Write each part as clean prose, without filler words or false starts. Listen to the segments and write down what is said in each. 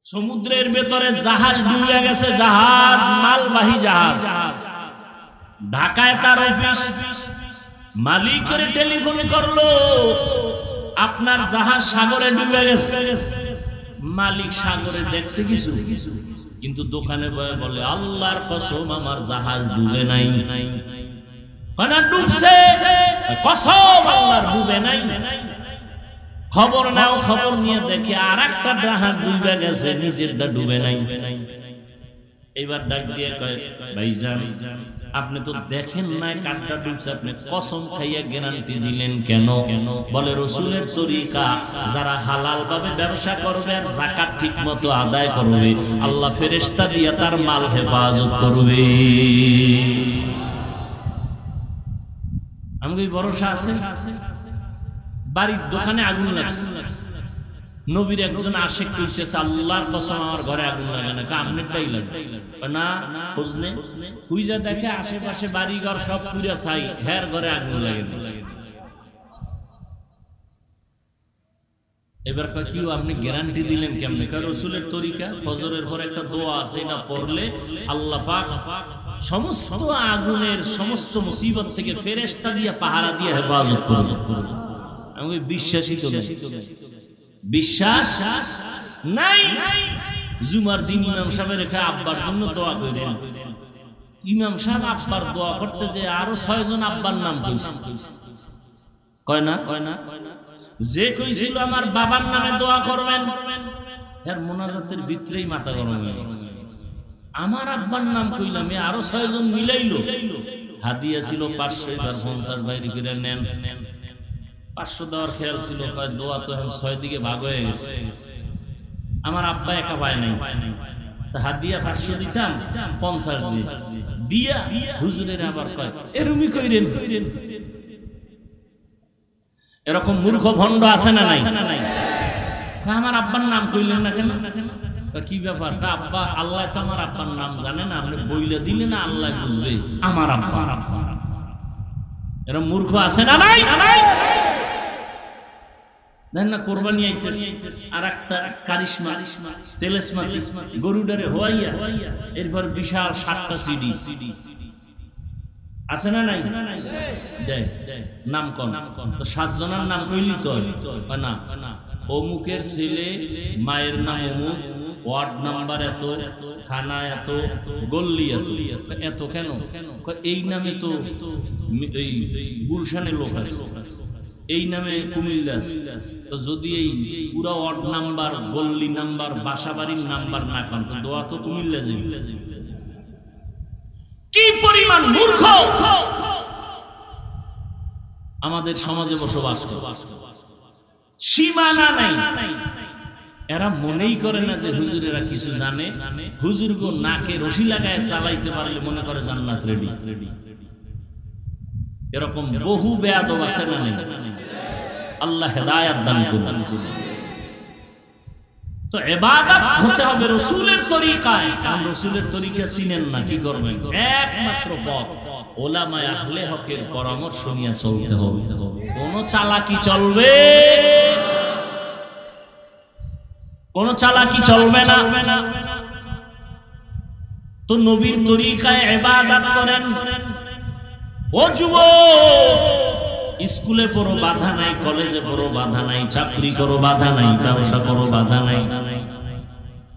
সমুদ্রের ভেতরে জাহাজ ডুবে গেছে, জাহাজ মালবাহী জাহাজ। ঢাকায় তার অফিস, মালিকের টেলিফোন করলো আপনার জাহাজ সাগরে ডুবে গেছে। মালিক সাগরে দেখছে কিছু, কিন্তু দোকানে বলে আল্লাহর কসম আমার জাহাজ ডুবে নাই। ডুবছে, কসম আল্লাহর ডুবে নাই। খবর নাও, খবর নিয়ে দেখে আর একটা জাহাজ ডুবে গেছে, নিজেরটা ডুবে নাই। এবার ডাক দিয়ে কয় ভাইজান আপনি তো দেখেন নাই কারটা ডুবছে, আপনি কসম খাইয়া গ্যারান্টি দিলেন কেন? বলে রসুলের তরিকা, যারা হালাল ভাবে ব্যবসা করবে আর যাকাত ঠিক মতো আদায় করবে, আল্লাহ ফেরেশতা দিয়া তার মাল হেফাজত করবে। আমাকে ভরসা আছে। বাড়ির দোকানে আগুন লাগছে, নবীর একজন আশিক কইতেছে আল্লাহর কসম আমার ঘরে আগুন লাগে না, আপনারটাই লাগে না। খুঁজনে খুঁজে দেখে আশেপাশে বাড়িঘর সব পুরা ছাই, হের ঘরে আগুন লাগে না। এবার কয় কি আপনি গ্যারান্টি দিলেন কেমনে? কয় রসুলের তরিকা, ফজরের পর একটা দোয়া আছে, এটা পড়লে আল্লাহ পাক সমস্ত আগুনের সমস্ত মুসিবত থেকে ফেরেশতা দিয়ে পাহারা দিয়ে হেফাজত করবে। আমি বিশ্বাসই তো বিশ্বাস নাই। জুমার দিন ইমাম সাহেবের রেখে আব্বার জন্য দোয়া করেন। ইমাম সাহেব আব্বার দোয়া করতে যে আরো 6 জন আব্বার নাম কইছে। কয় না যে কইছিল আমার বাবার নামে দোয়া করবেন, এর মোনাজাতের ভিতরেই মাথা গরম হয়ে গেছে। আমার আব্বার নাম কইলাম, আরো 6 জন মিলাইলো। হাদিয়া ছিল 500, এবার 50 বাইরে করে নেন। 500 দেওয়ার খেয়াল ছিল, দোয়া তো এখন 6 দিকে ভাগ হয়ে গেছে। আমার আব্বা একা পায় নাই, হাদিয়া 500 দিতাম, 50 দিয়া হুজুরের আবার কয় এরুমি কইরেন। এরকম মূর্খ ভণ্ড আছে না নাই? আমার আব্বার নাম কইলেন না কেন? কি ব্যাপার? আব্বা আল্লাহ তো আমার আব্বার নাম জানে না, আপনি বইলে দিলে না আল্লাহ বুঝবে আমার আব্বা। এরকম মূর্খ আছে না নাই? দেন না কোরবানি আইতেছে, আর একটা কারিশমা তেলেসমাতি গরুডারে হোয়াইয়া, এরপর বিশাল 7টা সিডি আছে না নাই? নাম কোন? তো 7 জনের নাম কইলি তো না। অমুকের ছেলে, মায়ের নাম অমুক, ওয়ার্ড নাম্বার এত, থানা এত, গল্লি এত। এত কেন? এই নামে তো এই গুলশানের লোক আছে, এই নামে কুমিল্লা আছে। তো যদি এই পুরা ওয়ার্ড নাম্বার, গল্লি নাম্বার, বাসাবাড়ির নাম্বার না কান, তো দোয়া তো কুমিল্লা যাবে। কি পরিমাণ মূর্খ আমাদের সমাজে বসবাস করে, সীমানা নাই। এরা মনেই করে না যে হুজুরেরা কিছু জানে। হুজুর গো নাকে রশি লাগায় চালাইতে পারলে মনে করে জান্নাত রেডি। এরকম বহু বেয়াদব আছে না? আল্লাহ হেদায়েত দান করুন। তো ইবাদত হতে হবে রাসূলের তরিকায়। কারণ রাসূলের তরিকা চিনেন না, কি করবেন? একমাত্র পথ উলামায়ে আহলে হকের পরামর্শ নিয়ে চলতে হবে। কোন চালাকি চলবে, কোন চালাকি চলবে না। তো নবীর তরিকায় ইবাদত করেন। ও যুবক, স্কুলে পড়ো বাধা নাই, কলেজে পড়ো বাধা নাই, চাকরি করো বাধা নাই, ব্যবসা করো বাধা নাই।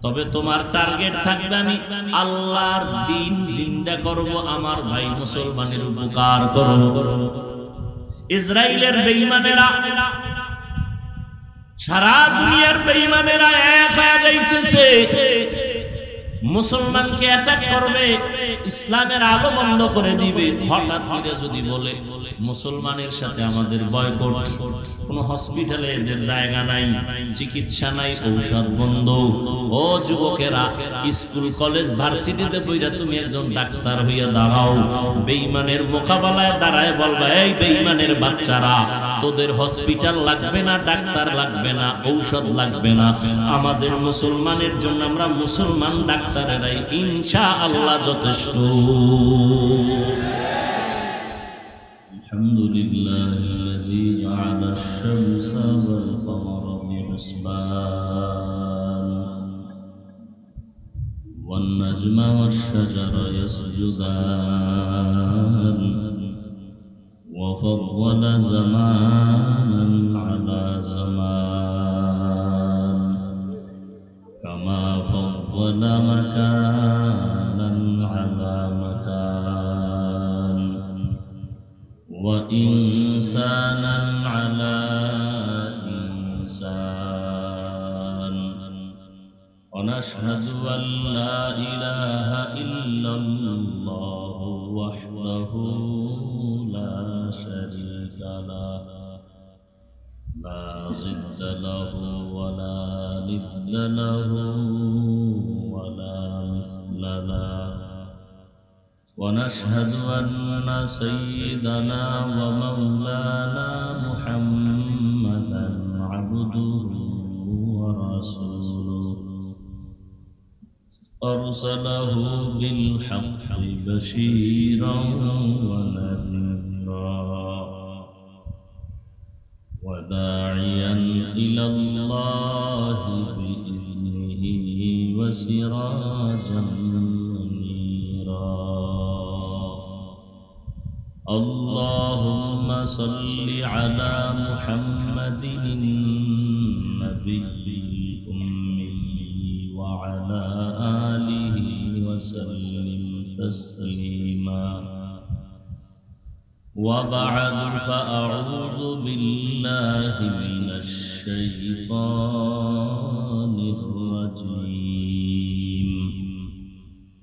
তবে তোমার টার্গেট থাকবে আমি আল্লাহর দ্বীন জিন্দা করব, আমার ভাই মুসলমানের উপকার করব। ইসরাইলের বেঈমানেরা, সারা দুনিয়ার বেঈমানেরা এক হয়ে যাইতেছে, মুসলমানকে অ্যাটাক করবে, ইসলামের আলো বন্ধ করে দিবে। হঠাৎ করে যদি বলে মুসলমানের সাথে আমাদের বয়কট, কোন হসপিটালে এদের জায়গা নাই, চিকিৎসা নাই, ঔষধ বন্ধ। ও যুবকেরা, স্কুল কলেজ ভার্সিটিতে পড়া তুমি একজন ডাক্তার হইয়া দাঁড়াও, বেঈমানের মোকাবেলায় দাঁড়ায় বলবা এই বেঈমানের বাচ্চারা, তোদের হসপিটাল লাগবে না, ডাক্তার লাগবে না, ঔষধ লাগবে না, আমাদের মুসলমানের জন্য আমরা মুসলমান ডাক্তারেরাই ইনশাআল্লাহ যথেষ্ট। আলহামদুলিল্লাহিল্লাযী জাআলাশ-শামসা ওয়াল-কমারা বিহুসবান والنجم والشجر يسجدان وفضل زمانا على زمان كما فضل مكانا على مكان وإنسانا على إنسان ونشهد أن لا إله إلا الله وحده لا شريك له لا ضد له ولا ند له ولا مثل له ونشهد أن سيدنا ومولانا محمدا عبده ورسوله أرسله بالحق بشيرا ونذيرا وداعيا إلى الله بإذنه وسراجا منيرا اللهم صل على محمد النبي الأمي وعلى آله وسلم تسليما وبعد فأعوذ بالله من الشيطان الرجيم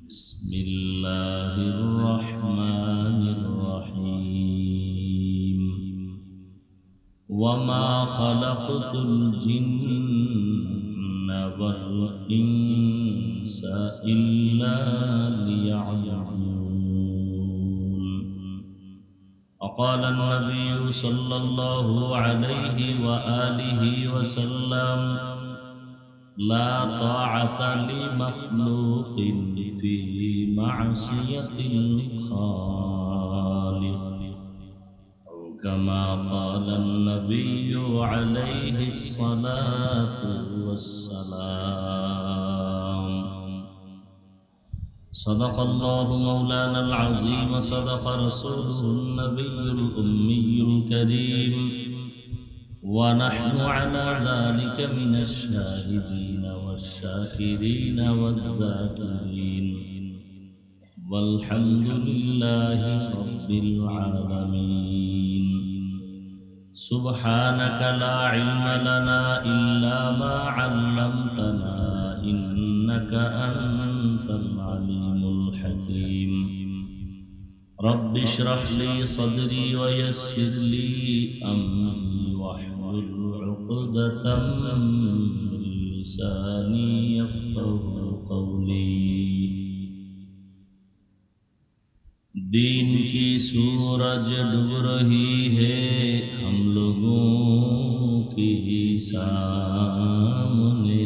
بسم الله الرحمن الرحيم وما خلقت الجن والإنس إلا ليعبدون وقال النبي صلى الله عليه وآله وسلم لا طاعة لمخلوق في معصية الخالق أو كما قال النبي عليه الصلاة والسلام صدق الله مولانا العظيم صدق رسوله النبي الأمي الكريم ونحن على ذلك من الشاهدين والشاكرين والذاكرين والحمد لله رب العالمين سبحانك لا علم لنا إلا ما علمتنا إنك أنت العليم الحكيم رب اشرح لي صدري ويسر لي أمري واحلل عقدة من لساني يفقهوا قولي دین کی سورج ڈوب رہی ہے ہم لوگوں کی سامنے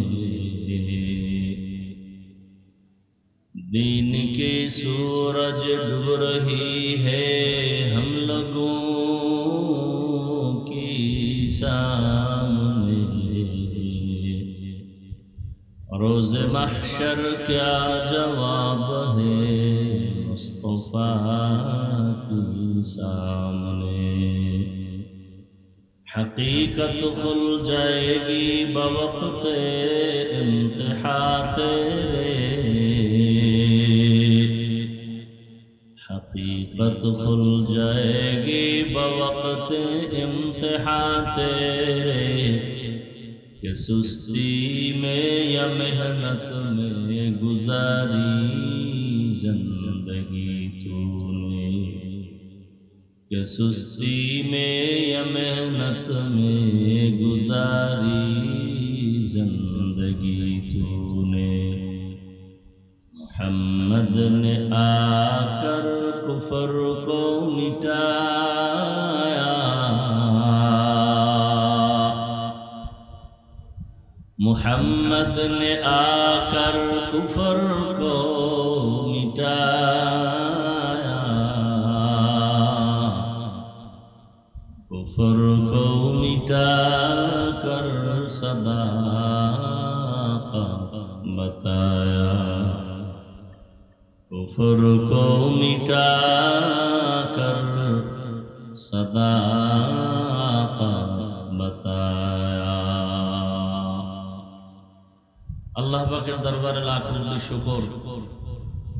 دین کی سورج ڈوب رہی ہے ہم لوگوں کی سامنے روز محشر کیا جواب ہے مصطفیٰ کے سامنے حقیقت کھل جائے گی بوقت امتحان تیرے حقیقت کھل جائے گی بوقت امتحان تیرے کہ سستی میں یا محنت میں گزاری زندگی تو نے کہ سستی میں یا محنت میں گزاری زندگی تو نے محمد نے آ کر کفر کو مٹایا محمد نے آ کر کفر کو مٹایا کفر کو مٹا کر صداقت بتایا कुफ्र को मिटा कर सदाकत बताया। আল্লাহ পাকের দরবারে লাখ কোটি শুকর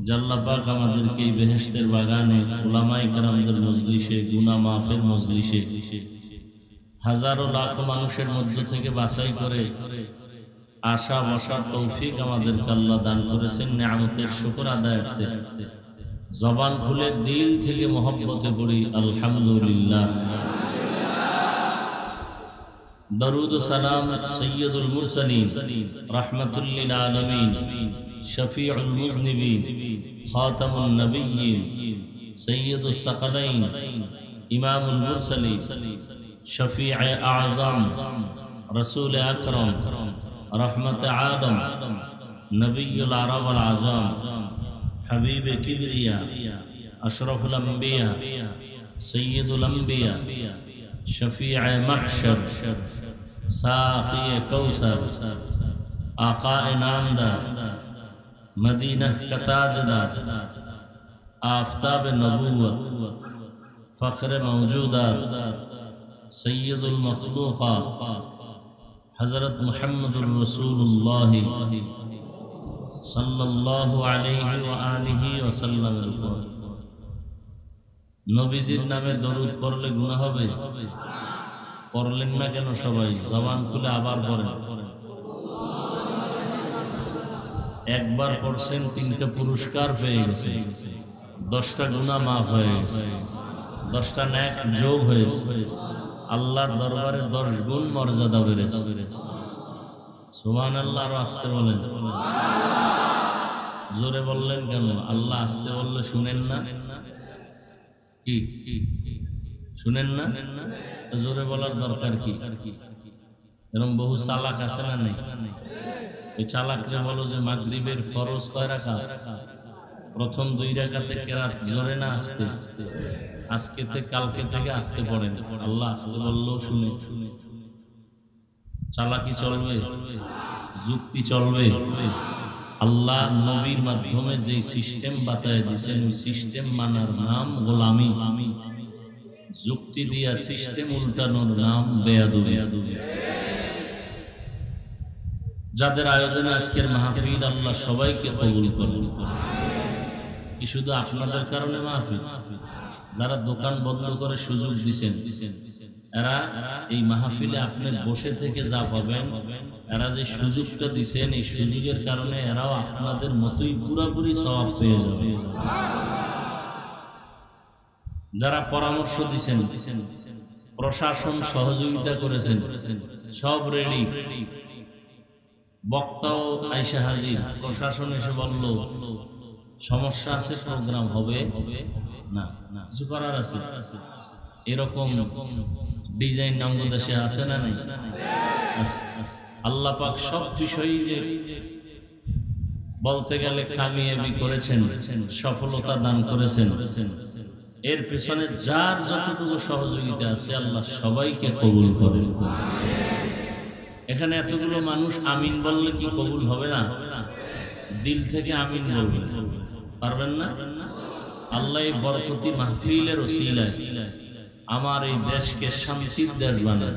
যে আল্লাহ পাক আমাদেরকে এই বেহেশতের বাগানে উলামায়ে কেরামদের মজলিসে, গুনাহ মাফের মজলিসে হাজারো লাখো মানুষের মধ্য থেকে বাছাই করে আশা বসার তৌফিক আমাদেরকে আল্লাহ দান করেছেন। নিয়ামতের শুকর আদায়ার্থে জবান খুলে দিল থেকে মহব্বতে পড়ি আলহামদুলিল্লাহ। দরুদ ও সালাম সৈয়দুল মুরসালিন রাহমাতুল লিল আলামিন শফিউল মুজনিবিন খাতামুন নবিয়্যিন সৈয়দুস সাকালাইন ইমামুল মুরসালিন শফিয়ে আযম রাসূল আকরাম রহমত আদম নবিয়ুল আরব ওয়াল আজম হাবিবে কিবরিয়া আশরাফুল আম্বিয়া সৈয়দুল আম্বিয়া शफीअ महशर साक़ी कौसर आक़ाए नामदार मदीना का ताजदार आफ़ताब नबूवत फ़ख्र मौजूदात सय्यदुल मख़लूक़ात हज़रत मुहम्मदुर रसूलुल्लाह सल्लल्लाहु अलैहि व आलिहि वसल्लम। নবীজির নামে দরুদ পড়লে গুনাহ হবে? পড়লেন না কেন সবাই? জবান খুলে আবার পড়েন। একবার পড়ছেন 3টা পুরস্কার পেয়ে গেছে, 10টা গুনাহ মাফ হয়ে গেছে, 10টা নেক যোগ হয়েছে, আল্লাহর দরবারে 10 গুণ মর্যাদা বেড়েছে। সুবহানাল্লাহ। আর আস্তে বলেন। জোরে বললেন কেন? আল্লাহ আস্তে বললে শুনেন না? কি শুনেন না? জোরে বলার দরকার কি? এরকম বহু চালাক আছে না নেই? ওই চালাকরে বলো যে মাগরিবের ফরজ কয় রাকাত? প্রথম 2 রাকাতে কেরাত জোরে না আস্তে? আজকে থেকে কালকে থেকে আস্তে পড়েন। আল্লাহ আস্তে বললেও শুনে। চালাকি চলবে? যুক্তি চলবে? আল্লাহ নবীর মাধ্যমে যে সিস্টেম বাতায় দিয়েছেন ওই সিস্টেম মানার নাম গোলামি, যুক্তি দিয়া সিস্টেম উল্টানোর নাম বেয়াদবি। যাদের আয়োজনে আজকের মাহফিল আল্লাহ সবাইকে কবুল করুন। কি শুধু আপনাদের কারণে মাহফিল? যারা দোকান বন্ধ করে সুযোগ দিয়েছেন এরা এই মাহফিলে আপনি বসে থেকে যা পাবেন, এরা যে সুযোগটা দিচ্ছেন এই সুযোগের কারণে এরাও আপনাদের মতোই পুরোপুরি সওয়াব পেয়ে যাবে। যারা পরামর্শ দিচ্ছেন, প্রশাসন সহযোগিতা করেছেন, সব রেডি, বক্তাও আইসা হাজির, প্রশাসন এসে বলল সমস্যা আছে, প্রোগ্রাম হবে না, কিছু করার আছে। এরকম ডিজাইন বাংলাদেশে আছে না নাই? আল্লাহ পাক সব বিষয়ই যে বলতে গেলে কামিয়াবি করেছেন, সফলতা দান করেছেন, এর পেছনে যার যতটুকু সহযোগিতা আছে আল্লাহ সবাইকে কবুল করেন। এখানে এতগুলো মানুষ আমিন বললে কি কবুল হবে না? দিল থেকে আমিন বলবেন, পারবেন না? আল্লাহ এই বরকতি মাহফিলের ওসিলায় আমার এই দেশকে শান্তির দেশ বানান।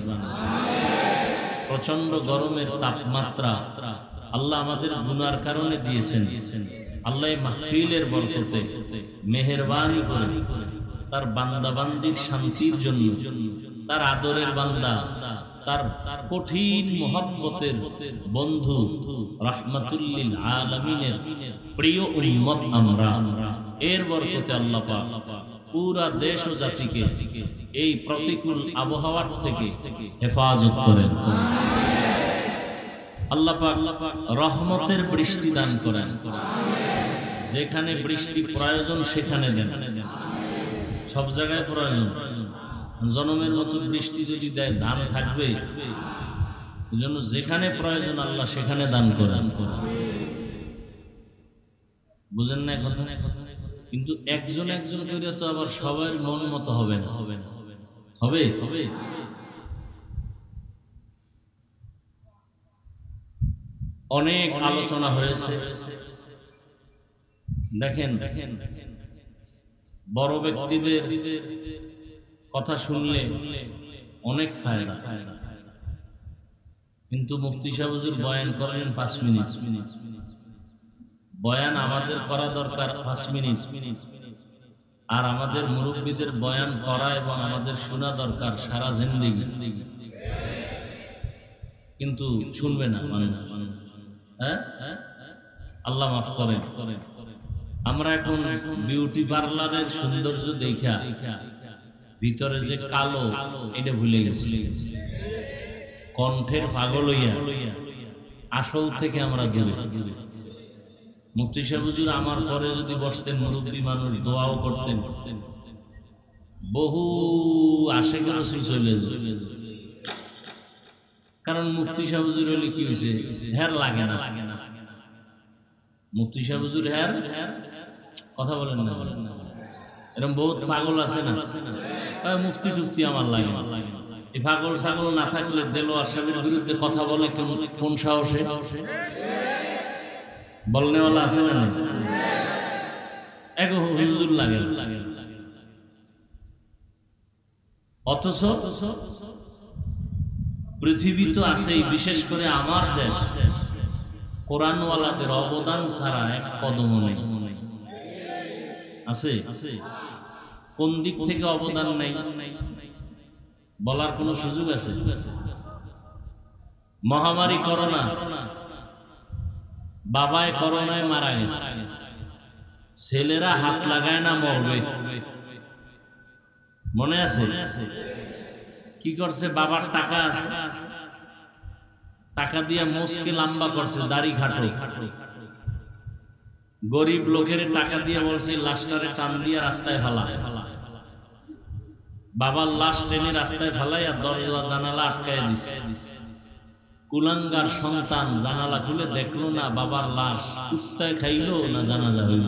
প্রচন্ড গরমের তাপমাত্রা আল্লাহ আমাদের গুনার কারণে দিয়েছেন। আল্লাহ এই মাহফিলের বরকতে মেহেরবানি করে তার বান্দা বান্দির শান্তির জন্য, তার আদরের বান্দা, তার কঠিন মহব্বতের বন্ধু রাহমাতুল লিল আলামিনের প্রিয় উম্মত আমরা, এর বরকতে আল্লাহ পাক পুরা দেশ ও জাতিকে এই প্রতিকূল আবহাওয়ার থেকে হেফাজত করেন। আল্লাহ পাক রহমতের বৃষ্টি দান করেন। যেখানে বৃষ্টি প্রয়োজন সেখানে দেন, সব জায়গায় প্রয়োজন। জনমের মতো বৃষ্টি যদি দেয় ধান থাকবে, এজন্য যেখানে প্রয়োজন আল্লাহ সেখানে দান করেন। বুঝেন না এখন? কিন্তু একজন একজন করে তো আবার সবার মন মতো হবে না। হবে? অনেক আলোচনা হয়েছে, দেখেন বড় ব্যক্তিদের কথা শুনলে অনেক ফায়দা, কিন্তু মুফতি সাহেব হুজুর বয়ান করেন 5 মিনিট। বয়ান আমাদের করা দরকার 5 মিনিট, আর আমাদের মুরব্বীদের বয়ান করা এবং আমাদের শোনা দরকার সারা জিন্দেগি। কিন্তু শুনবে না মানুষ। হ্যাঁ, আল্লাহ মাফ করেন। আমরা এখন বিউটি পার্লারের সৌন্দর্য দেখা ভিতরে যে কালো এটা ভুলে গেছি। কণ্ঠের পাগল হইয়া আসল থেকে আমরা দূরে। মুফতি সাহেব হুজুর আমার পরে যদি বসতেন, মুরব্বী মানুষ দোয়াও করতেন, বহু আশেক রাসূল চলে যেত। কারণ মুফতি সাহেব হুজুর হলে কি হয়েছে, হের লাগে না। মুফতি সাহেব হুজুর হের কথা বলেন না, এরকম বহুত পাগল আছে না, মুফতি টুফতি আমার লাগে না। এই পাগল ছাগল না থাকলে দেলোয়ার সাহেবের বিরুদ্ধে কথা বলে কোন সাহসে? বলনেওয়ালা আছে না? এক হুজুর লাগে। অথচ পৃথিবী তো আছেই, বিশেষ করে আমার দেশ, কোরআনওয়ালাদের অবদান ছাড়া এক কদম নেই। আছে? কোন দিক থেকে অবদান নাই বলার কোন সুযোগ আছে? মহামারী করোনা, বাবায় করোনায় মারা গেছে, ছেলেরা হাত লাগায় না মরবে। মনে আছে কি করছে? বাবার টাকা আছে, টাকা দিয়ে মোষকে লম্বা করছে, দাড়ি খাটো। গরিব লোকের টাকা দিয়ে বলছে লাশটারে টান দিয়ে রাস্তায় ফেলা। বাবার লাশ টেনে রাস্তায় ফেলাই আর দরজা জানালা আটকায় দিছে। কুলাঙ্গার সন্তান জানালা খুলে দেখলো না বাবার লাশ, কুত্তায় খাইলো না জানাজা হইল।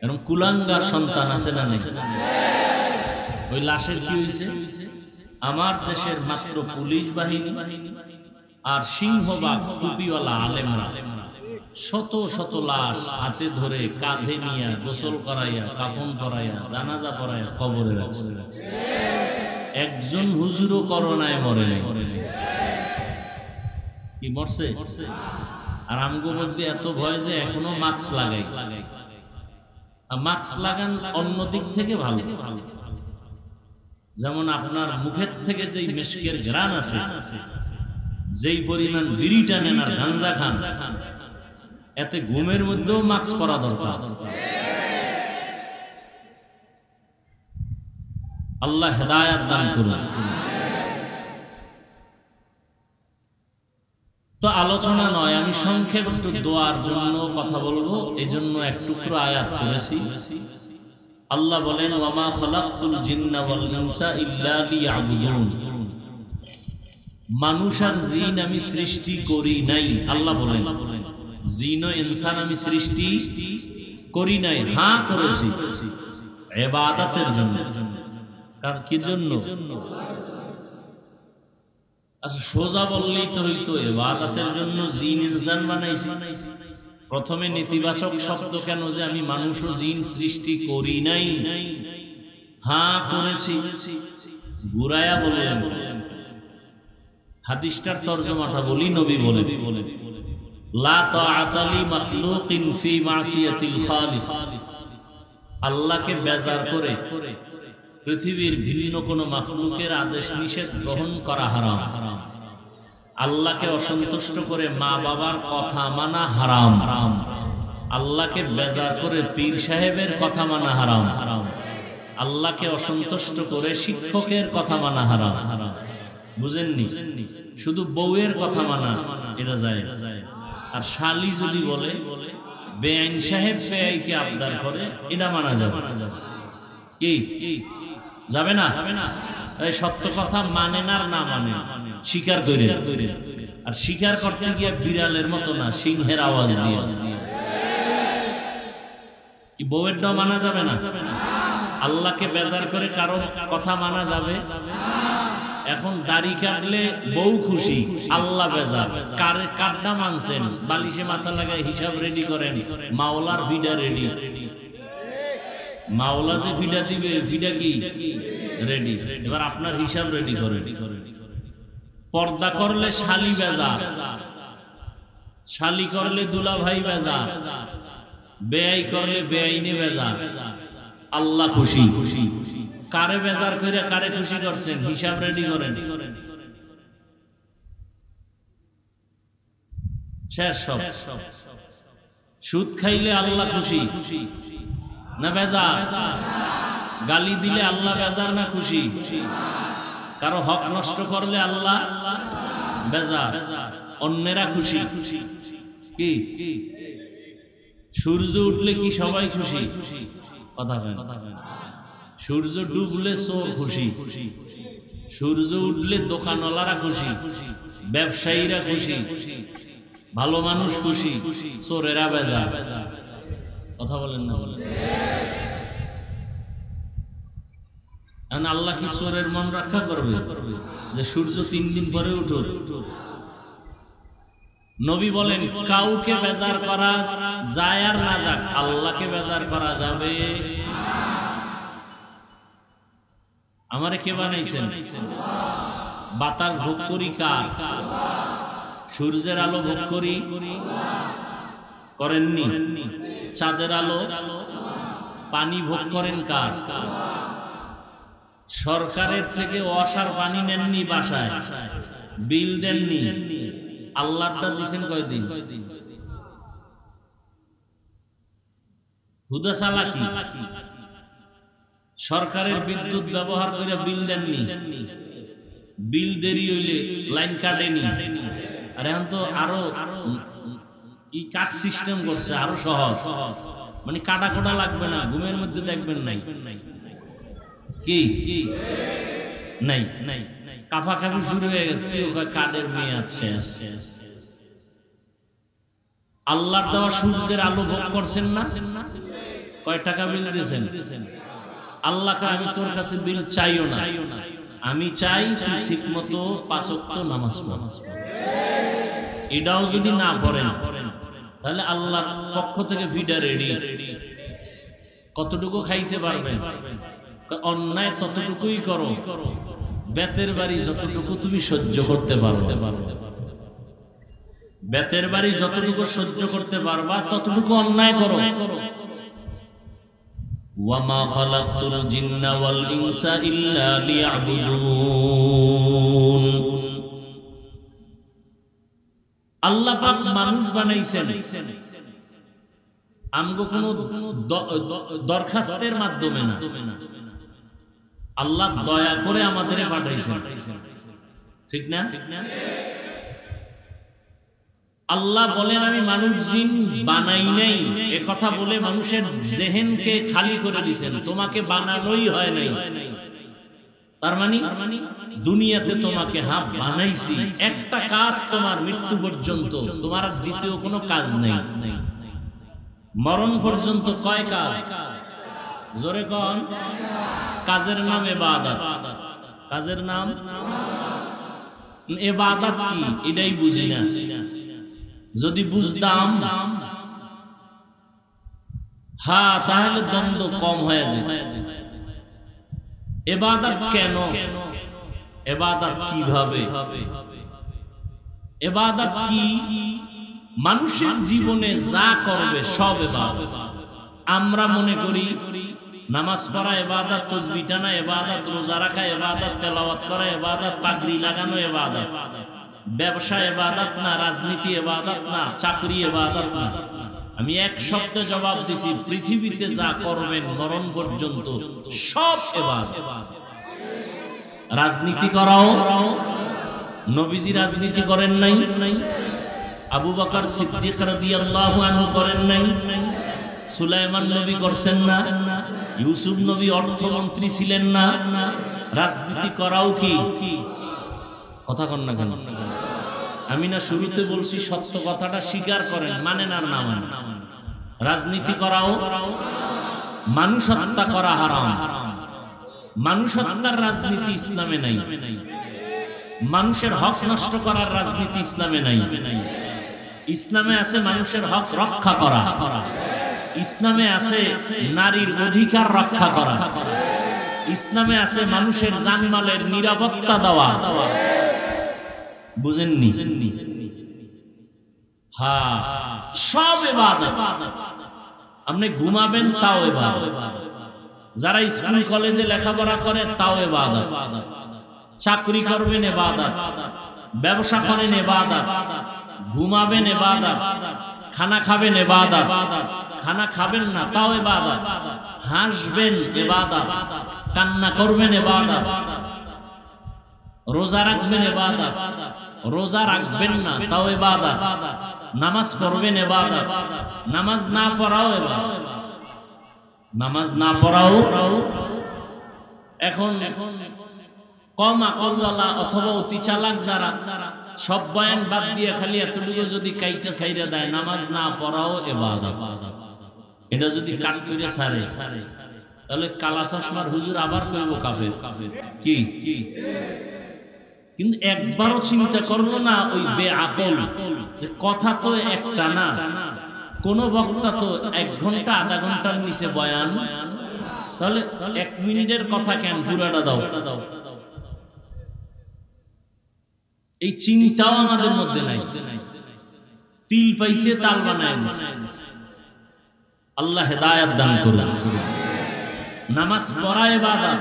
এরকম কুলাঙ্গার সন্তান আছে না নেই? ওই লাশের কি হয়েছে? আমার দেশের মাত্র পুলিশ বাহিনী আর সিংহবাগ টুপিওয়ালা আলেমরা শত শত লাশ হাতে ধরে কাঁধে নিয়ে গোসল করাইয়া, কাফন করাইয়া, জানাজা পড়াইয়া কবরে রাখছে। একজন হুজুরও করোনায় মরে নাই। কি মরছে? আর আমগো মধ্যে এত ভয় যে এখনো মাস্ক লাগাই। মাস্ক লাগান অন্য দিক থেকে ভালো। যেমন আপনার মুখের থেকে যেই মেশকের ঘ্রাণ আছে, যেই পরিমাণ বিড়ি টানেন আর গাঞ্জা খান, এতে ঘুমের মধ্যেও মাস্ক পরা দরকার। আল্লাহ হেদায়েত দান করুন। তো আলোচনা নয়, আমি সংক্ষেপ একটু দোয়ার জন্য কথা বলবো, এই জন্য এক টুকরো আয়াত করেছি। আল্লাহ বলেন, ওয়ামা খালাকতুল জিন্না ওয়াল ইনসা ইল্লা লিয়াবুদুন। মানুষ আর জিন আমি সৃষ্টি করি নাই। আল্লাহ বলেন জিন ও ইনসান আমি সৃষ্টি করি নাই, হ্যাঁ করেছি ইবাদতের জন্য। কার কি জন্য? আচ্ছা সোজা বললেই তো হইতো, ইবাদতের জন্য জিন ইনসান বানাইছি। প্রথমে নেতিবাচক শব্দ কেন যে আমি মানুষ ও জিন সৃষ্টি করি নাই? হ্যাঁ করেছি। ঘুরায়া বললেন, হাদিসটার তরজমাটা বলি, নবী বলেন লা তাআতা লি মাখলুকিন ফি মাসিয়াতিল খালিক। আল্লাহকে বেজার করে পৃথিবীর ভিন্ন কোন মাখলুকের আদেশ নিষেধ গ্রহণ করা হারাম। আল্লাহকে অসন্তুষ্ট করে মা বাবার কথা মানা হারাম। আল্লাহকে বেজার করে পীর সাহেবের কথা মানা হারাম। আল্লাহকে অসন্তুষ্ট করে শিক্ষকের কথা মানা হারাম। বুঝেননি? শুধু বউয়ের কথা মানা এটা যায়। আর শালি যদি বলে বেআইন সাহেব বেআইকে আবদার করে, এটা মানা যাবে। কি যাবে না? এই সত্য কথা মানে না, না মানে স্বীকার করে। আর স্বীকার করতে গিয়ে বিড়ালের মতো না, সিংহের আওয়াজ দিয়ে। কি বউয়েরটাও মানা যাবে না? আল্লাহকে বেজার করে কারো কথা মানা যাবে? এখন দাড়ি কাটলে বউ খুশি, আল্লাহ বেজার। কারটা মানছেন, বালিশে মাথা লাগায় হিসাব রেডি করেন, মাওলার ফিডা রেডি। মাওলা যে ফিডা দিবে, ফিডা কি রেডি। এবার আপনার হিসাব রেডি করেন। পর্দা করলে শালি বেজার, শালি করলে দুলা ভাই বেজার, বেয়াই করলে বেআইনে বেজার, আল্লাহ খুশি। কারে বেজার করে কারে খুশি করছেন, হিসাব রেডি করেন। শেষ সব। সুদ খাইলে আল্লাহ খুশি না বেজার? গালি দিলে আল্লাহ বেজার না খুশি? কারো হক নষ্ট করলে আল্লাহ বেজার, অন্যেরা খুশি। কি সূর্য উঠলে কি সবাই খুশি? কথা হয় না। সূর্য ডুবলে চোর খুশি, সূর্য উঠলে দোকানওয়ালারা খুশি, ব্যবসায়ীরা খুশি, ভালো মানুষ খুশি, চোরেরা বেজার। কথা বলেন না? বলেন। আল্লাহ কি চোরের মন রক্ষা করবে যে সূর্য 3 দিন পরে উঠুক? নবী বলেন কাউকে বেজার করা যায় আর না যাক, আল্লাহকে বেজার করা যাবে। আমারে কে বানাইছেন? বাতাস ভোগ করি কার? সূর্যের আলো ভোগ করি করেননি? চাঁদের আলো, পানি ভোগ করেন কার? সরকারের থেকে ওয়াসার পানি নেননি, বাসায় বিল দেননি, আল্লাহটা দিছেন কয়দিন? হুদা চালাকি। সরকারের বিদ্যুৎ ব্যবহার করে বিল দেননি, বিল দেরি হইলে লাইন কাটেনি। আর এখন তো আরো কি কাট সিস্টেম করছে, আরো সহজ, মানে কাটা কোটা লাগবে না, ঘুমের মধ্যে দেখবেন নাই কি নাই নাই কাফাকাফি শুরু হয়ে গেছে। কি কাদের মেয়ে আছে? আল্লাহর দেওয়া সূর্যের আলো ভোগ করছেন না? কয় টাকা বিল দিয়েছেন? আল্লাহকে আমি তোর কাছে বিল চাইও না, আমি চাই তুই ঠিক মতো 5 ওয়াক্ত নামাজ পড়। এটাও যদি না পড়েন তাহলে আল্লাহর পক্ষ থেকে ফিডা রেডি। কতটুকু খাইতে পারবেন? অন্যায় ততটুকুই করো, বেতের বাড়ি যতটুকু তুমি সহ্য করতে পারো, বেতের বাড়ি যতটুকু সহ্য করতে পারবা ততটুকু অন্যায় করো। ওয়ামা খালাকতুল জিন্না ওয়াল ইনসা ইল্লা লিয়াবুদুন। আল্লাহ পাক মানুষ বানাইছেন আমগো কোনো দরখাস্তের মাধ্যমে না, আল্লাহ দয়া করে আমাদের পাঠাইছেন। ঠিক না? আল্লাহ বলেন আমি মানুষ জিন বানাই নাই, এ কথা বলে মানুষের জেহেনকে খালি করে দিয়েছেন। তোমাকে বানানোই হয় নাই, তার মানে দুনিয়াতে তোমাকে বানাইছি, একটা কাজ তোমার মৃত্যু পর্যন্ত, তোমার দ্বিতীয় কোনো কাজ নেই। মরণ পর্যন্ত কয় কাজ? জোরে কোন? কাজের নাম ইবাদত। কাজের নাম ইবাদত কি এটাই বুঝি না। যদি বুঝতাম তাহলে দ্বন্দ্ব কম হয়ে যায়। ইবাদত কেন? ইবাদত কিভাবে? ইবাদত কি? মানুষের জীবনে যা করবে সব ইবাদত। আমরা মনে করি নামাজ পড়া ইবাদত, তাসবিহ টানা ইবাদত, রোজা রাখা ইবাদত, তেলাওয়াত করা ইবাদত, পাগড়ি লাগানো ইবাদত। ব্যবসা ইবাদত না, রাজনীতি ইবাদত না, চাকরি ইবাদত না। আমি এক শব্দে জবাব দিছি, পৃথিবীতে যা করবেন মরণ পর্যন্ত সব ইবাদত। রাজনীতি করাও, নবীজি রাজনীতি করেন নাই, আবু বকর সিদ্দিক রাদিয়াল্লাহু আনহু করেন নাই, সুলাইমান নবী করছেন না, ইউসুফ নবী অর্থমন্ত্রী ছিলেন না। রাজনীতি করাও কি? কথা কন না কেন? আমি না শুরুতে বলছি সত্য কথাটা স্বীকার করেন, মানেন আর না মানেন। রাজনীতি করাও, মানুষ হত্যা করা হারাম। মানুষ হত্যার রাজনীতি ইসলামে নাই। মানুষের হক নষ্ট করার রাজনীতি ইসলামে নাই। ইসলামে আছে মানুষের হক রক্ষা করা, ইসলামে আছে নারীর অধিকার রক্ষা করা, ইসলামে আছে মানুষের জানমালের নিরাপত্তা দেওয়া। বুঝেননি? হ্যাঁ, সব ইবাদত। আপনি ঘুমাবেন তাও ইবাদত, যারা স্কুল কলেজে লেখাপড়া করে তাও ইবাদত, চাকরি করবেন ইবাদত, ব্যবসা করেন ইবাদত, ঘুমাবেন ইবাদত, খানা খাবেন ইবাদত, খানা খাবেন না তাও ইবাদত, হাসবেন ইবাদত, কান্না করবেন ইবাদত, রোজা রাখবেন ইবাদত, রোজা রাখবেন না তাও ইবাদত, নামাজ পড়বেন ইবাদত, নামাজ না পড়াও ইবাদত, নামাজ না পড়াও। এখন কম আকলওয়ালা অথবা অতি চালাক যারা সব বয়ান বাদ দিয়ে খালি এতটুকু যদি কাইটা ছাইরা দেয়, নামাজ না পড়াও ইবাদত, এটা যদি কাট করে ছাড়ে তাহলে কালা চশমার হুজুর আবার কইব কাফের। কি কিন্তু একবারও চিন্তা করলো না ওই বেআকল যে কথা তো একটা না, কোন বক্তা তো 1 ঘন্টা আধা ঘন্টার নিচে বয়ান, তাহলে 1 মিনিটের কথা কেন পুরাটা দাও। এই চিন্তাও আমাদের মধ্যে নাই। তিল পাইছে তাল বানায় দিছে। আল্লাহ হেদায়েত দান করুন। নামাজ পড়া ইবাদত,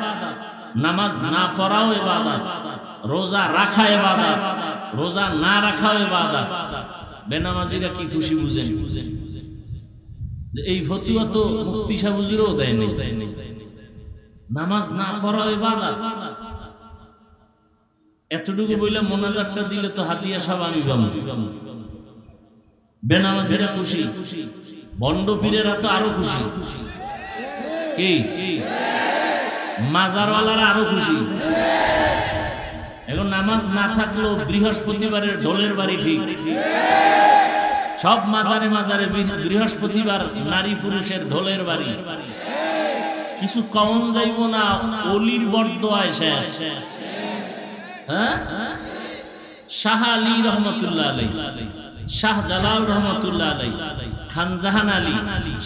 নামাজ না পড়াও ইবাদত, রোজা রাখা ইবাদত, রোজা না রাখাও ইবাদত। বেনামাজিরা কি খুশি বুঝেন যে এই ফতুয়া তো মুফতি সাহেব হুজুরও দেয় নাই, নামাজ না পড়াও ইবাদত। এতটুকু বইলে মোনাজাতটা দিলে তো হাদিয়া সব আমি পাবো। বেনামাজিরা খুশি, বন্ড পীরেরা তো আরো খুশি, কি মাজারওয়ালারা আরো খুশি। এখন নামাজ না থাকলেও বৃহস্পতিবারের ঢোলের বাড়ি ঠিক, সব মাজারে মাজারে বৃহস্পতিবার নারী পুরুষের ঢোলের বাড়ি। কিছু কম যাইব না, অলির বরদোয়ায় শেষ। হ্যাঁ, শাহ আলী রহমতুল্লাহ আলাইহি, শাহ জালাল রহমতুল্লাহ আলাইহি, খানজাহান আলী,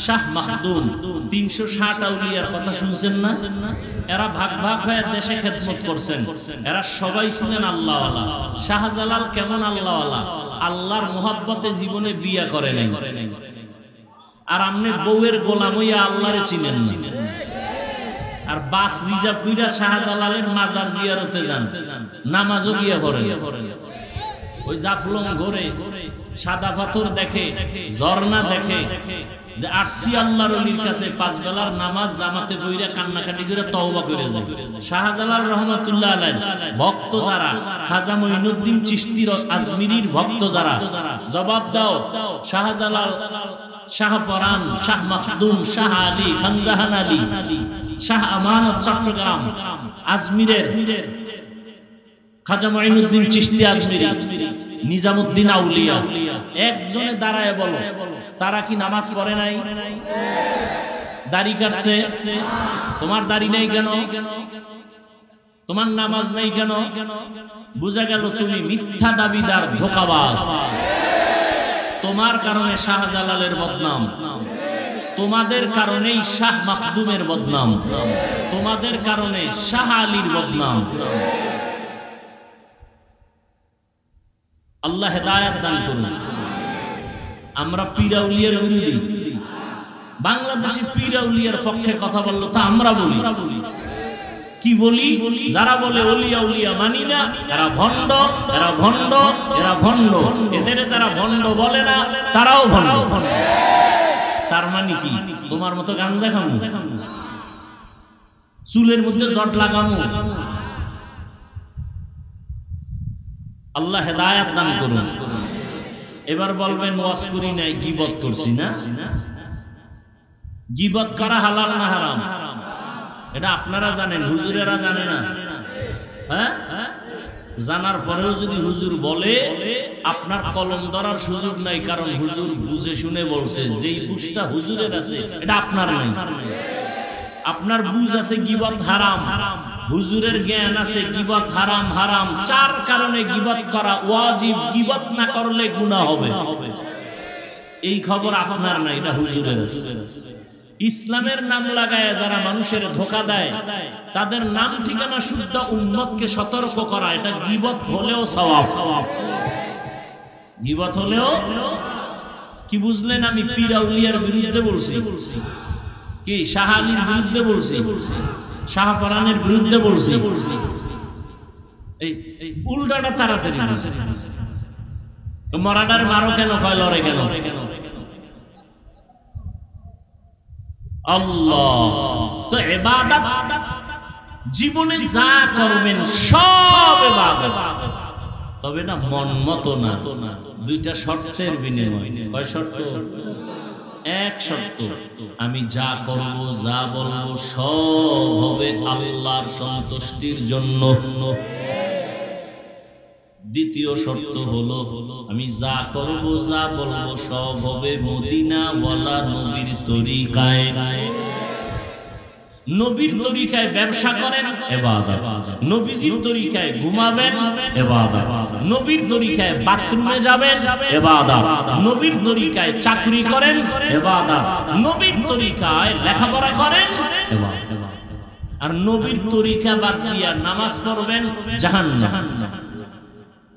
শাহ মাখদুম, 360 আউলিয়ার কথা শুনছেন না? এরা ভাগ ভাগ হয়ে দেশে খেদমত করছেন। এরা সবাই ছিলেন আল্লাহওয়ালা। শাহজালাল কেমন আল্লাহওয়ালা? আল্লাহর মোহাব্বতে জীবনে বিয়া করে নাই। আর আপনি বউয়ের গোলাম হইয়া আল্লাহরে চিনেন না। আর বাস রিজার্ভ কইরা শাহজালালের মাজার জিয়ারতে যান, নামাজও গিয়া পড়েন। ওই জাফলং ঘরে সাদা পাথর দেখে, ঝর্ণা দেখে, যে আসছি আল্লাহর ওলির কাছে 5 বেলার নামাজ জামাতে বইরা কান্নাকাটি করে তওবা করে যায়। শাহজালাল রহমাতুল্লাহ আলাইহি ভক্ত যারা, খাজা মঈনুদ্দিন চিশতি আজমিরির ভক্ত যারা, জবাব দাও শাহজালাল, শাহ পরান, শাহ মাখদুম, শাহ আলী, খানজাহান আলী, শাহ আমানত চট্টগ্রাম, আজমিরের খাজা মঈনুদ্দিন চিশতি আজমিরি, নিজামুদ্দিন আউলিয়া, একজনে দাঁড়ায় বলো তারা কি নামাজ পড়ে নাই? দাড়ি কাটছে, তোমার দাড়ি নাই কেন? তোমার নামাজ নাই কেন? বুঝা গেল তুমি মিথ্যা দাবিদার, ধোঁকাবাজ। তোমার কারণে শাহজালালের বদনাম, তোমাদের কারণেই শাহ মাখদুমের বদনাম, তোমাদের কারণে শাহ আলীর বদনাম। আল্লাহ হেদায়েত দান করুন। আমরা পীর আউলিয়ার বিরোধী, বাংলাদেশি পীর আউলিয়ার পক্ষে কথা বললো তা আমরা বলি। কি বলি? যারা বলে ওলি আউলিয়া মানি না, এরা ভণ্ড, এরা ভণ্ড, এরা ভণ্ড। এদের যারা ভণ্ড বলে না তারাও ভণ্ড। তার মানে কি? তোমার মতো গাঞ্জা খামু, চুলের মধ্যে জট লাগামু। আল্লাহ হেদায়েত দান করুন। এবার বলবেন ওয়াজ করি নাই, গীবত করছি না? গীবত করা হালাল না হারাম? এটা আপনারা জানেন, হুজুরেরা জানে না। হ্যাঁ, জানার পরেও যদি হুজুর বলে, আপনার কলম ধরার সুযোগ নাই, কারণ হুজুর বুঝে শুনে বলছে। যেই বুঝটা হুজুরের আছে এটা আপনার নাই। আপনার বুঝ আছে গীবত হারাম, হুজুরের জ্ঞান আছে গীবত হারাম হারাম, চার কারণে গীবত করা ওয়াজিব, গীবত না করলে গুনাহ হবে। এই খবর আপনার না, এটা হুজুরের আছে। ইসলামের নাম লাগায় যারা মানুষের ধোঁকা দেয়, তাদের নাম ঠিকানা শুদ্ধ উম্মতকে সতর্ক করা, এটা গীবত হলেও সওয়াব। গীবত হলেও কি বুঝলেন? আমি পীর আউলিয়ার বিরুদ্ধে বলছি, কি শাহ আলীর বিরুদ্ধে বলছি, শাহপরানের বিরুদ্ধে বলছি, এই উল্টাটা তাড়াতাড়ি মরাডার মারো কেন, কয় লড়ে কেন? আল্লাহ তো ইবাদত জীবনে যা করবেন সব ইবাদত, তবে না মন মতো না, দুইটা শর্তের বিনিময়। কয় শর্ত? এক শর্ত, আমি যা করব যা বলবো সব হবে আল্লাহর সন্তুষ্টির জন্য। দ্বিতীয় শর্ত হলো আমি যা করব যা বলবো সব হবে মদিনা ওয়ালা নবীর তরিকায়। নবীর তরিকায় ব্যবসা করেন ইবাদত, নবীজির তরিকায় ঘুমাবেন ইবাদত, নবীর তরিকায় বাথরুমে যাবেন ইবাদত, নবীর তরিকায় চাকরি করেন ইবাদত, নবীর তরিকায় লেখাপড়া করেন ইবাদত। আর নবীর তরিকা বাদ দিয়া নামাজ পড়বেন জাহান্নাম।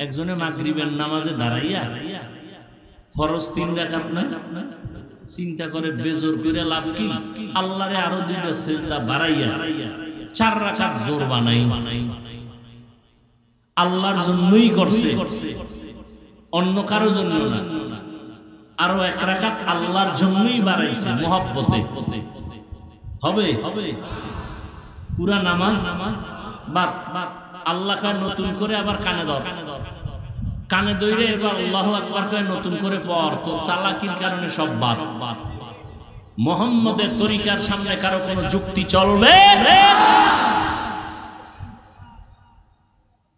একজনে মাগরিবের নামাজে দাঁড়াইয়া ফরজ 3 রাকাত না চিন্তা করে বেজোর করে লাভ কি? আল্লাহরে আরো 2টা সিজদা বাড়াইয়া 4 রাকাত জোর বানাই, আল্লাহর জন্যই করছে, অন্য কারো জন্য না। আরো 1 রাকাত আল্লাহর জন্যই বাড়াইছে মহব্বতে। হবে পুরা নামাজ বাদ। আল্লাহ কয় নতুন করে আবার কানে ধর, কানে ধরে এবার আল্লাহু আকবার কয় নতুন করে পড়। তো চালাকির কারণে সব বাদ। মুহাম্মদের তরিকার সামনে কারো কোনো যুক্তি চলবে?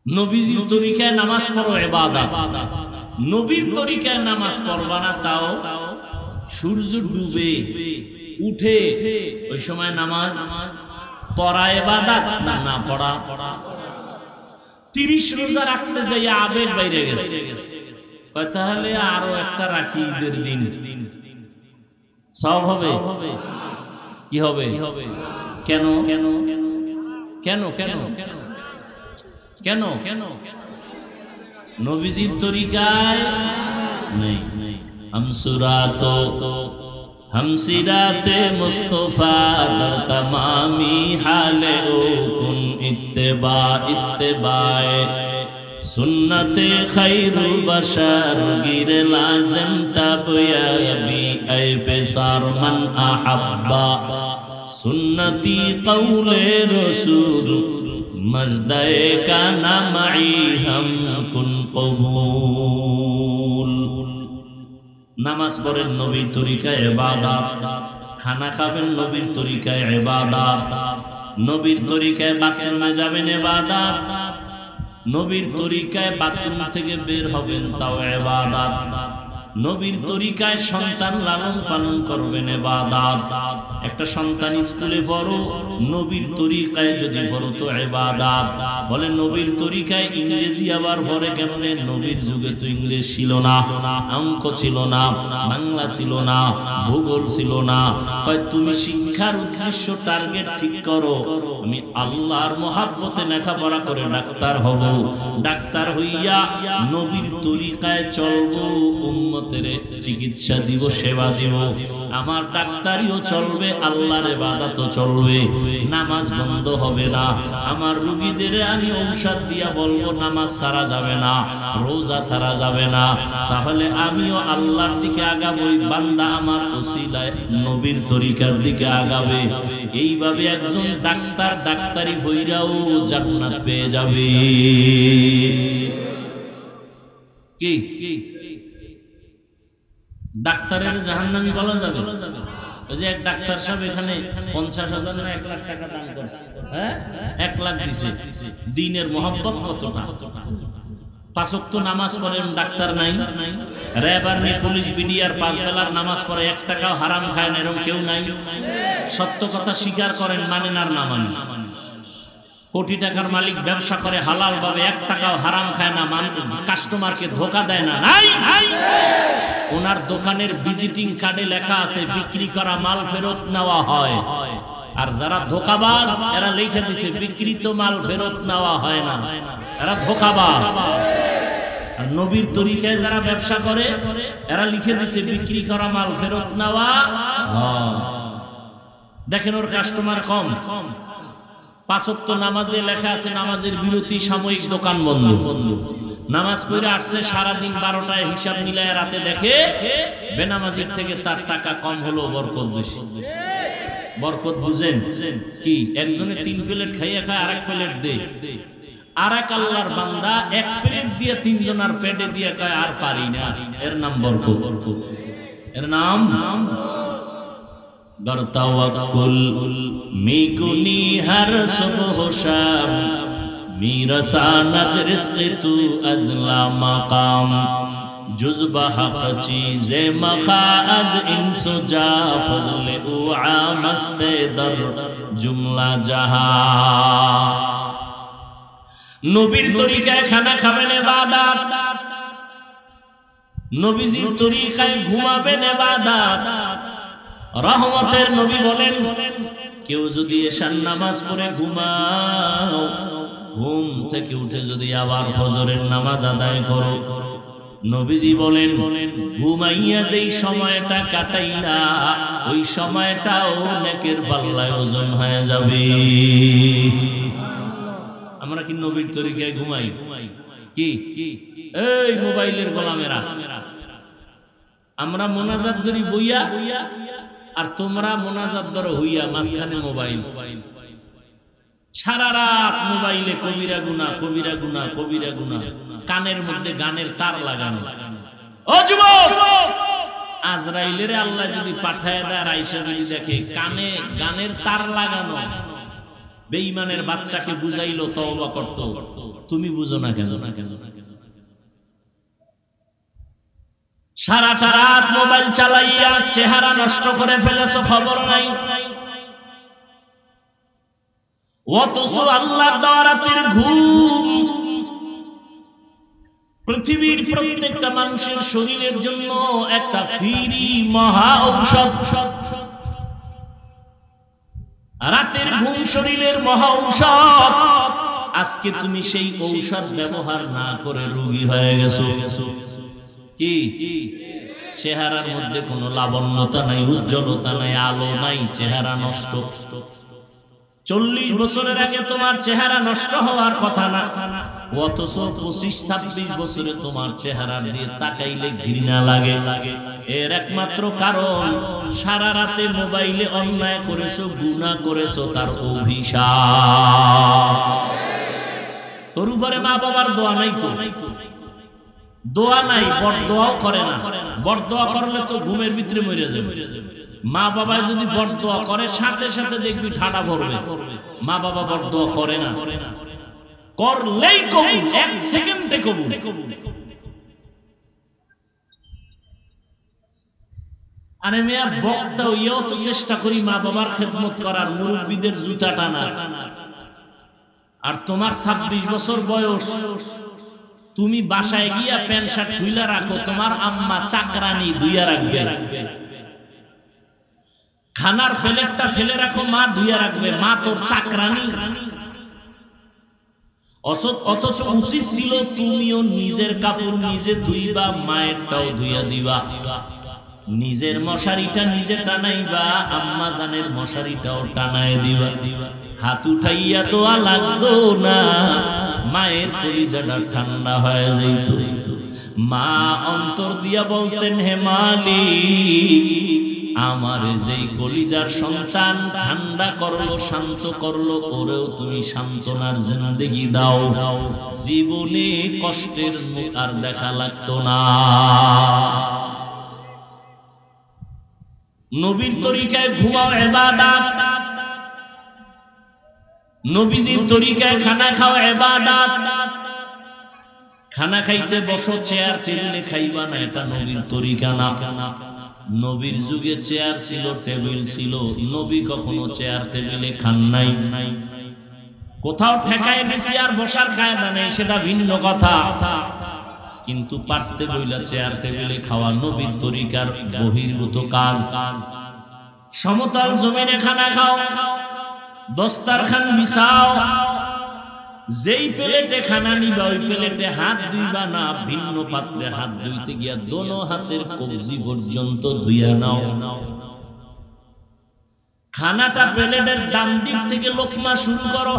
নবীজির তরিকায় নামাজ পড়ো ইবাদত, নবীর তরিকায় নামাজ পড়বা না তাও সূর্য ডুবে উঠে ওই সময় নামাজ পড়া ইবাদত না না পড়া? 30 রোজা রাখতে যাইয়া আবেগ বাইরে গেছে, তাহলে আরো একটা রাখি ঈদের দিন, সব হবে। কি হবে? কেন কেন কেন কেন কেন কেন নবীজির তরিকায় নেই। हमसिराते मुस्तफा दर तमामी हाले ओ कुन इत्तेबाए सुन्नते खैरुल बशर गिर लाजिम तब या नबी ऐ पेसार मन अहब्बा सुन्नती कौले रसूल मजदे का नमई हम कुन कबूल। নামাজ পড়েন নবীর তরিকায় ইবাদত, খানা খাবেন নবীর তরিকায় ইবাদত, নবীর তরিকায় বাথরুমে যাবেন ইবাদত, নবীর তরিকায় বাথরুম থেকে বের হবেন তাও ইবাদত, নবীর তরিকায় সন্তান লালন পালন করবেন ইবাদত। একটা সন্তান স্কুলে পড়ো নবীর তরিকায় যদি পড়ো তো ইবাদত। বলে নবীর তরিকায় ইংরেজি আবার পড়ে কেমনে? নবীর যুগে তো ইংরেজি ছিল না, অঙ্ক ছিল না, বাংলা ছিল না, ভূগোল ছিল না। হয় তুমি শিক্ষার উদ্দেশ্য টার্গেট ঠিক করো, আমি আল্লাহর মহব্বতে লেখাপড়া করে ডাক্তার হব, ডাক্তার হইয়া নবীর তরিকায় চলবো, উম্মতের চিকিৎসা দিব, সেবা দিব, আমার ডাক্তারিও চলবে, আল্লাহর ইবাদতও চলবে, নামাজ বন্ধ হবে না। আমার রোগীদের আমি ঔষধ দিয়া বলবো নামাজ ছাড়া যাবে না, রোজা ছাড়া যাবে না। তাহলে আমিও আল্লাহর দিকে আগাবো, বান্দা আমার ওসিলায় নবীর তরিকার দিকে আগাবে। এইভাবে একজন ডাক্তার ডাক্তারি হইরাও জান্নাত পেয়ে যাবে। কি ডাক্তারের জাহান্নামী বলা যাবে? ওই যে এক ডাক্তার সাহেব এখানে 50,000 না 1 লাখ টাকা দান করছে, হ্যাঁ 1 লাখ দিছে। দ্বীনের মহব্বত কতটা? 5 ওয়াক্ত নামাজ পড়েন ডাক্তার নাই, র‍্যাব আর্মি পুলিশ বিডিআর 5 বেলার নামাজ পড়ে 1 টাকাও হারাম খায় না, এরকম কেউ নাই। সত্য কথা স্বীকার করেন, মানেন আর না মানেন, কোটি টাকার মালিক ব্যবসা করে হালাল ভাবে, 1 টাকাও হারাম খায় না, কাস্টমারকে ধোকা দেয় না। নাই ওনার দোকানের ভিজিটিং কার্ডে লেখা আছে বিক্রি করা মাল ফেরত নেওয়া হয়। আর যারা ধোকাবাজ এরা লিখে দিছে বিক্রিত মাল ফেরত নেওয়া হয় না, এরা ধোকাবাজ। আর নবীর তরিকায় যারা ব্যবসা করে এরা লিখে দিছে বিক্রি করা মাল ফেরত নেওয়া হয়। দেখেন ওর কাস্টমার কম। 5 ওয়াক্ত নামাজে লেখা আছে নামাজের বিরতি, সাময়িক দোকান বন্ধ। নামাজ পড়ে আসছে সারাদিন 12টায়, হিসাব মিলায় রাতে দেখে বেনামাজির থেকে তার টাকা কম হলো, বরকত বেশি। বরকত বুঝেন কি? একজনে 3 প্লেট খাইয়া খায়, আরেক প্লেট দে। আরেক আল্লাহর বান্দা 1 প্লেট দিয়ে 3 জনের পেটে দিয়ে কয় আর পারি না, এর নাম বরকত। এর নাম गर तवक्कुल मिकुनी हर सुबह शाम मेरा सानद रिज़्क़ तू अज़ला मकाम जुज़्ब हक़ चीज़े मखा अज़ इंसु जा फज़ल उ आमस्ते दर जुमला जहां। नबीर तरीकाय खाना खाবেন ইবাদত, নবীজির তরিকায় ঘুমাবেন ইবাদত। রহমতের নবী বলেন কেউ যদি এশার নামাজ পড়ে ঘুমাও, ঘুম থেকে উঠে যদি আবার ফজরের নামাজ আদায় করো, নবীজি বলেন ঘুমাইয়া যেই সময়টা কাটাইলা ওই সময়টাও নেকের পাল্লায় ওজন হয়ে যাবে। আমরা কি নবীর তরিকায় ঘুমাই? কি এই মোবাইলের গোলামেরা, আমরা মোনাজাত ধরি বইয়া আর তোমরা মোনাজাত ধরো হইয়া মাঝখানে মোবাইল। সারা রাত মোবাইলে কবিরা গুনাহ, কবিরা গুনাহ, কবিরা গুনাহ। কানের মধ্যে গানের তার লাগানো। ও যুবক, আজরাইলের আল্লাহ যদি পাঠায় দেয়, আয়েশা যদি দেখে কানে গানের তার লাগানো, বেঈমানের বাচ্চাকে বুঝাইলো তওবা করত, তুমি বুঝো না কেন? সারাটা রাত মোবাইল চালাইয়া চেহারা নষ্ট করে ফেলেছো, খবর নাই। অথচ আল্লাহর দাওয়াতের ঘুম পৃথিবীর প্রত্যেকটা মানুষের শরীরের জন্য একটা ফ্রি মহা ঔষধ। রাতের ঘুম শরীরের মহা ঔষধ। আজকে তুমি সেই ঔষধ ব্যবহার না করে রোগী হয়ে গেছো। কি চেহারার মধ্যে কোনো লাবণ্যতা নাই, উজ্জ্বলতা নাই, আলো নাই, চেহারা নষ্ট। 40 বছরের আগে তোমার চেহারা নষ্ট হওয়ার কথা না, অথচ 25-26 বছরে তোমার চেহারা দিয়ে তাকাইলে ঘৃণা লাগে। এর একমাত্র কারণ সারা রাতে মোবাইলে অন্যায় করেছো, গুনাহ করেছো, তার অভিশাপ। তোর উপরে মা বাবার দোয়া নাই তো? দোয়া নাই, বরদোয়াও করে না। বরদোয়া করলে তো ঘুমের ভিতরে মরে যাবে। মা বাবা যদি বরদোয়া করে সাথে সাথে দেখবি ঠাডা ভরবে। মা বাবা বরদোয়া করে না, করলেই কবুল, 1 সেকেন্ডে কবুল। আরে মিয়া বক্তা হইয়াও তো চেষ্টা করি মা বাবার খেদমত করার, মুরব্বীদের জুতা টানা। আর তোমার 26 বছর বয়স, তুমি বাসায় গিয়া প্যান্ট শার্ট খুইলা রাখো, তোমার আম্মা চাকরানি ধুইয়া রাখবে। খানার প্লেটটা ফেলে রাখো, মা ধুইয়া রাখবে। মা তোর চাকরানি। অথচ উচিত ছিল তুমিও নিজের কাপড় নিজে ধুইবা, মায়েরটাও ধুইয়া দিবা। নিজের মশারিটা নিজে টানাইবা, আম্মা জানের মশারিটাও টানায় দিবা। হাত উঠাইয়া তো লাগতো না, মায়ের কলিজাটা ঠান্ডা হয়ে যাইত। মা অন্তর দিয়া বলতেন, হে মালিক, আমার যেই কলিজার সন্তান ঠান্ডা করলো, শান্ত করলো, ওরেও তুমি সান্ত্বনার জিন্দেগি দাও, জীবনে কষ্টের মুখ আর দেখা লাগতো না। নবীর তরিকায় ঘুমাও ইবাদত, নবীজির তরিকায় খানা খাও ইবাদত। খানা খাইতে বসো, চেয়ার টেবিলে খাইবা না, এটা নবীর তরিকা না। নবীর যুগে চেয়ার ছিল, টেবিল ছিল, নবী কখনো চেয়ার টেবিলে খান নাই। কোথাও ঠেকায় দিছি আর বসার কায়দা নেই, সেটা ভিন্ন কথা। কিন্তু পারতে বইলা চেয়ার টেবিলে খাওয়া নবীর তরিকার বহির্ভূত কাজ। সমতল জমিনে খানা খাও, দস্তারখান বিছাও, যেই প্লেটে খানা নিবা ওই প্লেটে হাত ধুইবা না, ভিন্ন পাত্রে হাত ধুইতে গিয়া দোনো হাতের কবজি পর্যন্ত ধুইয়া নাও। খানাটা প্লেটের ডান দিক থেকে লোকমা শুরু করো,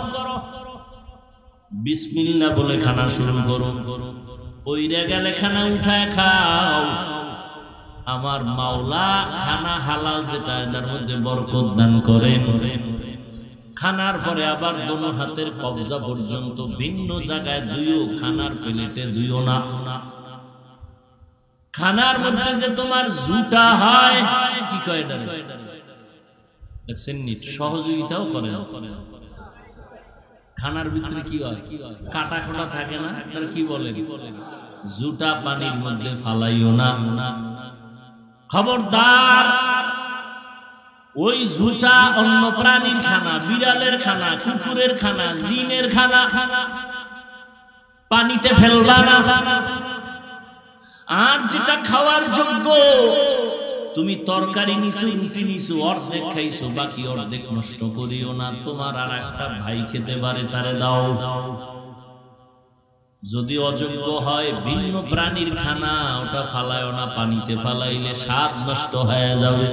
বিসমিল্লাহ বলে খানা শুরু করো। পইরা গেলে খানা উঠায় খাও। আমার মাওলা খানা হালাল যেটা, এটার মধ্যে বরকত দান করেন। খানার পরে আবার দোনো হাতের কবজা পর্যন্ত ভিন্ন জায়গায় ধুইও, খানার প্লেটে ধুইও না। খানার মধ্যে যে তোমার জুতা হয়, কি কয় এটা দেখছেন নি, সহযোগিতাও করেন। খানার ভিতরে কি হয়, কাটা খোটা থাকে না, তারা কি বলে, জুতা পানির মধ্যে ফালাইও না। খবরদার, ওই জুতা অন্য প্রাণীর খানা, বিড়ালের খানা, কুকুরের খানা, জিনের খানা পানিতে ফেলবা না। আর যেটা খাওয়ার যোগ্য, তুমি তরকারি নিছো, রুটি নিছো, অর্ধেক খাইছো, বাকি অর্ধেক নষ্ট করিও না। তোমার আর একটা ভাই খেতে পারে, তারে দাও। যদি অযোগ্য হয় ভিন্ন প্রাণীর খানা, ওটা ফালায়ও না, পানিতে ফালাইলে স্বাদ নষ্ট হয়ে যাবে।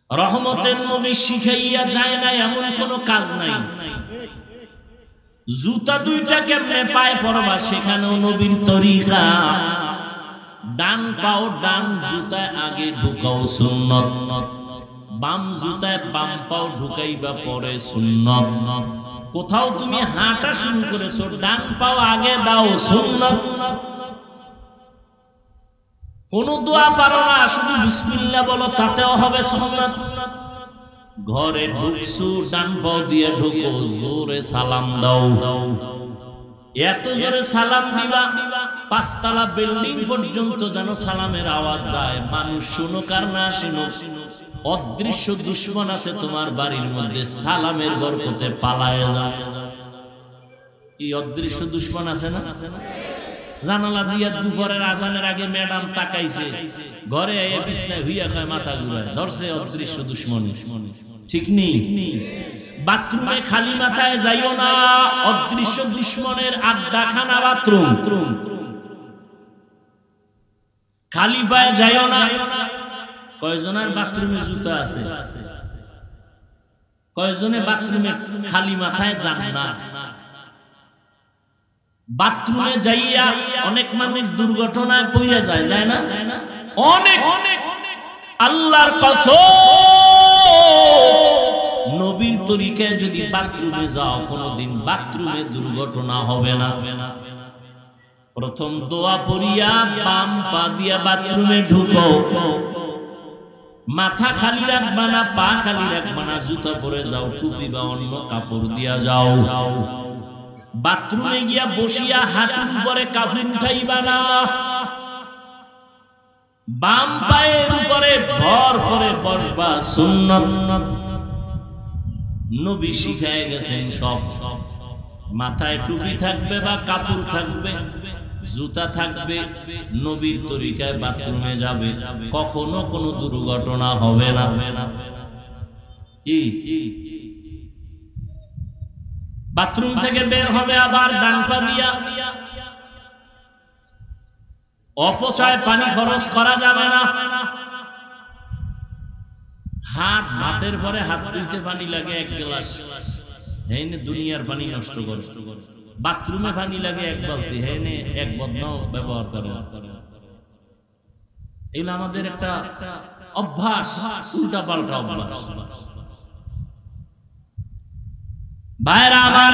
রহমতের নবী শিখাইয়া যায় না এমন কোন কাজ নাই। জুতা দুইটা কেমনে পায়ে পরবা, সেখানেও নবীর তরিকা। ডান পাও ডান জুতায় আগে ঢুকাও, সুন্নত। বাম জুতায় বাম পাও ঢুকাইবা পরে, সুন্নত। কোথাও তুমি হাঁটা শুরু করেছো, ডান পাও আগে দাও, সুন্নত। কোন দোয়া পারো না, শুধু বিসমিল্লাহ বলো, তাতেও হবে সুন্নাত। ঘরে ঢুকছো, ডান পাও দিয়ে ঢুকো, জোরে সালাম দাও। এত জোরে সালাম দিবা, পাঁচতলা বিল্ডিং পর্যন্ত যেন সালামের আওয়াজ যায়। মানুষ শুনুক আর না শুনুক, অদৃশ্য দুশ্মন আছে তোমার বাড়ির মধ্যে, সালামের বরকতে পালায় যায়। কি অদৃশ্য দুশ্মন আছে না? জানালা দিয়া দুপুরের আজানের আগে ম্যাডাম তাকাইছে, ঘরে বিছনায় হইয়া খায়, মাথা ঘুরায়, ধরছে অদৃশ্য দুশ্মন। ঠিক নেই? বাথরুমে খালি মাথায় যাইও না, অদৃশ্য দুশ্মনের আড্ডাখানা বাথরুম। খালি পায়ে যাইও না। কয়জনের বাথরুমে জুতা আছে? কয়জনে বাথরুমে খালি মাথায় যান না? বাথরুমে যাইয়া অনেক মানুষ দুর্ঘটনায় পড়ে যায়, যায় না? অনেক। আল্লাহর কসম, নবীর তরিকায় যদি বাথরুমে যাও, কোনদিন বাথরুমে দুর্ঘটনা হবে না। প্রথম দোয়া পড়িয়া বাম পা দিয়া বাথরুমে ঢুকো, মাথা খালি রাখবা না, পা খালি রাখবা না, জুতা পরে যাও, টুপি বা অন্য কাপড় দিয়া যাও। বাথরুমে গিয়া বসিয়া হাঁটুর উপরে কাপড় উঠাইবা না, বাম পায়ের উপরে ভর করে বসবা, সুন্নাত। নবী শিখায় গেছেন সব। মাথায় টুপি থাকবে বা কাপড় থাকবে, জুতা থাকবে, নবীর তরিকায় বাথরুমে যাবে, কখনো কোনো দুর্ঘটনা হবে না। কি বাথরুম থেকে বের হবে আবার ডান পা দিয়া, অপচয় পানি খরচ করা যাবে না। হাতের পরে হাত ধুইতে পানি লাগে এক গ্লাস, হেনে দুনিয়ার পানি নষ্ট করে। বাথরুমে পানি লাগে এক বালতি, হেনে এক বদনাও ব্যবহার করে। এগুলো আমাদের একটা অভ্যাস, উল্টা পাল্টা অভ্যাস। ভাইরা আমার,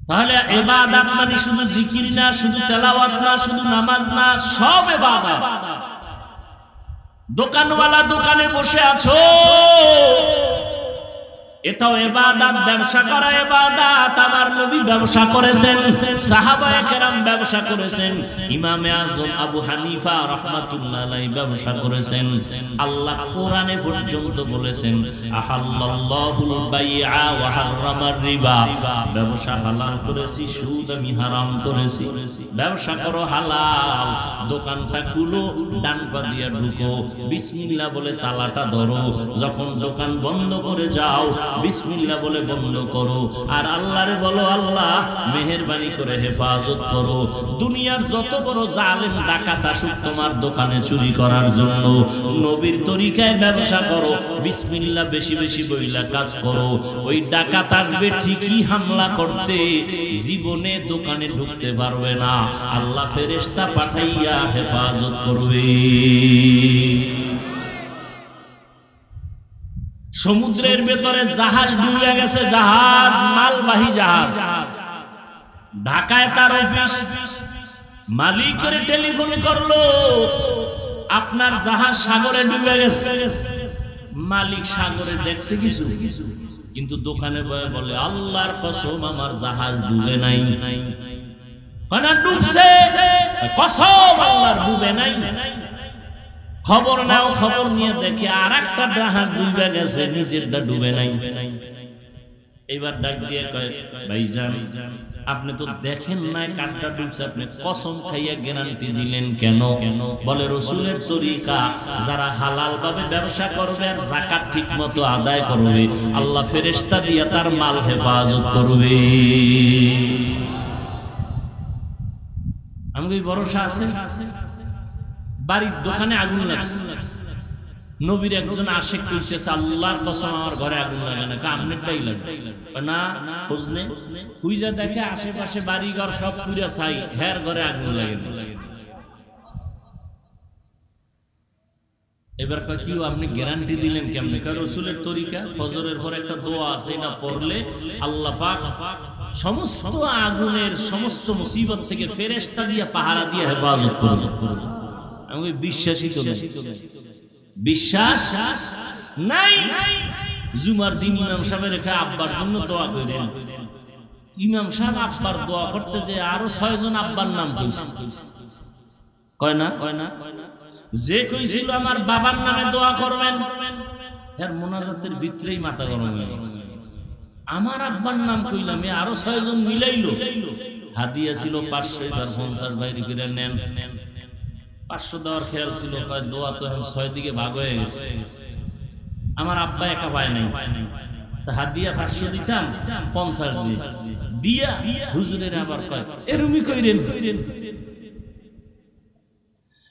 তাহলে ইবাদত মানে শুধু জিকির না, শুধু তেলাওয়াত না, শুধু নামাজ না, সব ইবাদত। দোকানওয়ালা দোকানে বসে আছো, এটাও ইবাদত, ব্যবসা করা ইবাদত। আমার নবী ব্যবসা করেছেন, সাহাবায়ে কেরাম ব্যবসা করেছেন, ইমামে আযম আবু হানিফা রাহমাতুল্লাহ আলাইহি ব্যবসা করেছেন। আল্লাহ কোরআনে পর্যন্ত বলেছেন আহাল্লাল্লাহুল বাইআ ওয়া হারামার রিবা, ব্যবসা হালাল করেছি, সুদ আমি হারাম করেছি। ব্যবসা করো হালাল, দোকানটা খুলো, ডান পা দিয়ে ঢুকো, বিসমিল্লাহ বলে তালাটা ধরো, যখন দোকান বন্ধ করে যাও বিসমিল্লাহ বলে বন্ধ করো, আর আল্লাহরে বলো আল্লাহ মেহেরবানি করে হেফাজত করো। দুনিয়ার যত বড় জালেম ডাকাত আসুক তোমার দোকানে চুরি করার জন্য, নবীর তরিকায় ব্যবসা করো, বিসমিল্লাহ বেশি বেশি বইলা কাজ করো। ওই ডাকাত আসবে ঠিকই হামলা করতে, জীবনে দোকানে ঢুকতে পারবে না, আল্লাহ ফেরেশতা পাঠাইয়া হেফাজত করবে। সমুদ্রের ভেতরে জাহাজ ডুবে গেছে, জাহাজ মালবাহী জাহাজ, ঢাকায় তার অফিস, মালিকের টেলিফোন করলো আপনার জাহাজ সাগরে ডুবে গেছে। মালিক সাগরে দেখছে কিছু, কিন্তু দোকানে বলে আল্লাহর কসম আমার জাহাজ ডুবে নাই। না ডুবছে, কসম আল্লাহর ডুবে নাই। খবর নাও, খবর নিয়ে দেখে আর একটা জাহাজ ডুবে গেছে, নিজেরটা ডুবে নাই। এবার ডাক দিয়ে কয় ভাইজান আপনি তো দেখেন নাই কারটা ডুবছে, আপনি কসম খাইয়া গ্যারান্টি দিলেন কেন? বলে রাসূলের তরিকা, যারা হালাল ভাবে ব্যবসা করবে আর যাকাত ঠিকমতো আদায় করবে, আল্লাহ ফেরেশতা দিয়া তার মাল হেফাজত করবে। আমাকে ভরসা আছে। বাড়ির দোকানে আগুন লাগছে, নবীর একজন আশিক কইতেছে আল্লাহর কসম আমার ঘরে আগুন লাগে না, আপনারটাই লাগে না। খোঁজ নে, খুঁজে দেখে আশেপাশে বাড়িঘর সব পুরা ছাই, হের ঘরে আগুন লাগে না। এবার কয় কি আপনি গ্যারান্টি দিলেন কেমনে? কয় রাসূলের তরিকা, ফজরের পর একটা দোয়া আছে, এটা পড়লে আল্লাহ পাক সমস্ত আগুনের সমস্ত মুসিবত থেকে ফেরেশতা দিয়ে পাহারা দিয়ে হেফাজত করবে। আমি বিশ্বাসই তো নাই, বিশ্বাস নাই। জুমার দিন ইমাম সাহেবের রেখে আব্বার জন্য দোয়া করেন। ইমাম সাহেব আব্বার দোয়া করতে যে আরো 6 জন আব্বার নাম কইছে, কয় না যে কইছিল আমার বাবার নামে দোয়া করবেন, এর মোনাজাতের ভিতরেই মাথা গরম হয়ে গেছে। আমার আব্বার নাম কইলাম, আরো 6 জন মিলাইলো। হাদিয়া ছিল 500, এবার 50 বাইরে করে নেন। 500 দেওয়ার খেয়াল ছিল, দোয়া তো এখন 6 দিকে ভাগ হয়ে গেছে। আমার আব্বা একা পায় নাই, হাদিয়া 500 দিতাম, 50 দিয়া হুজুরের আবার কয় এরুমি কইরেন।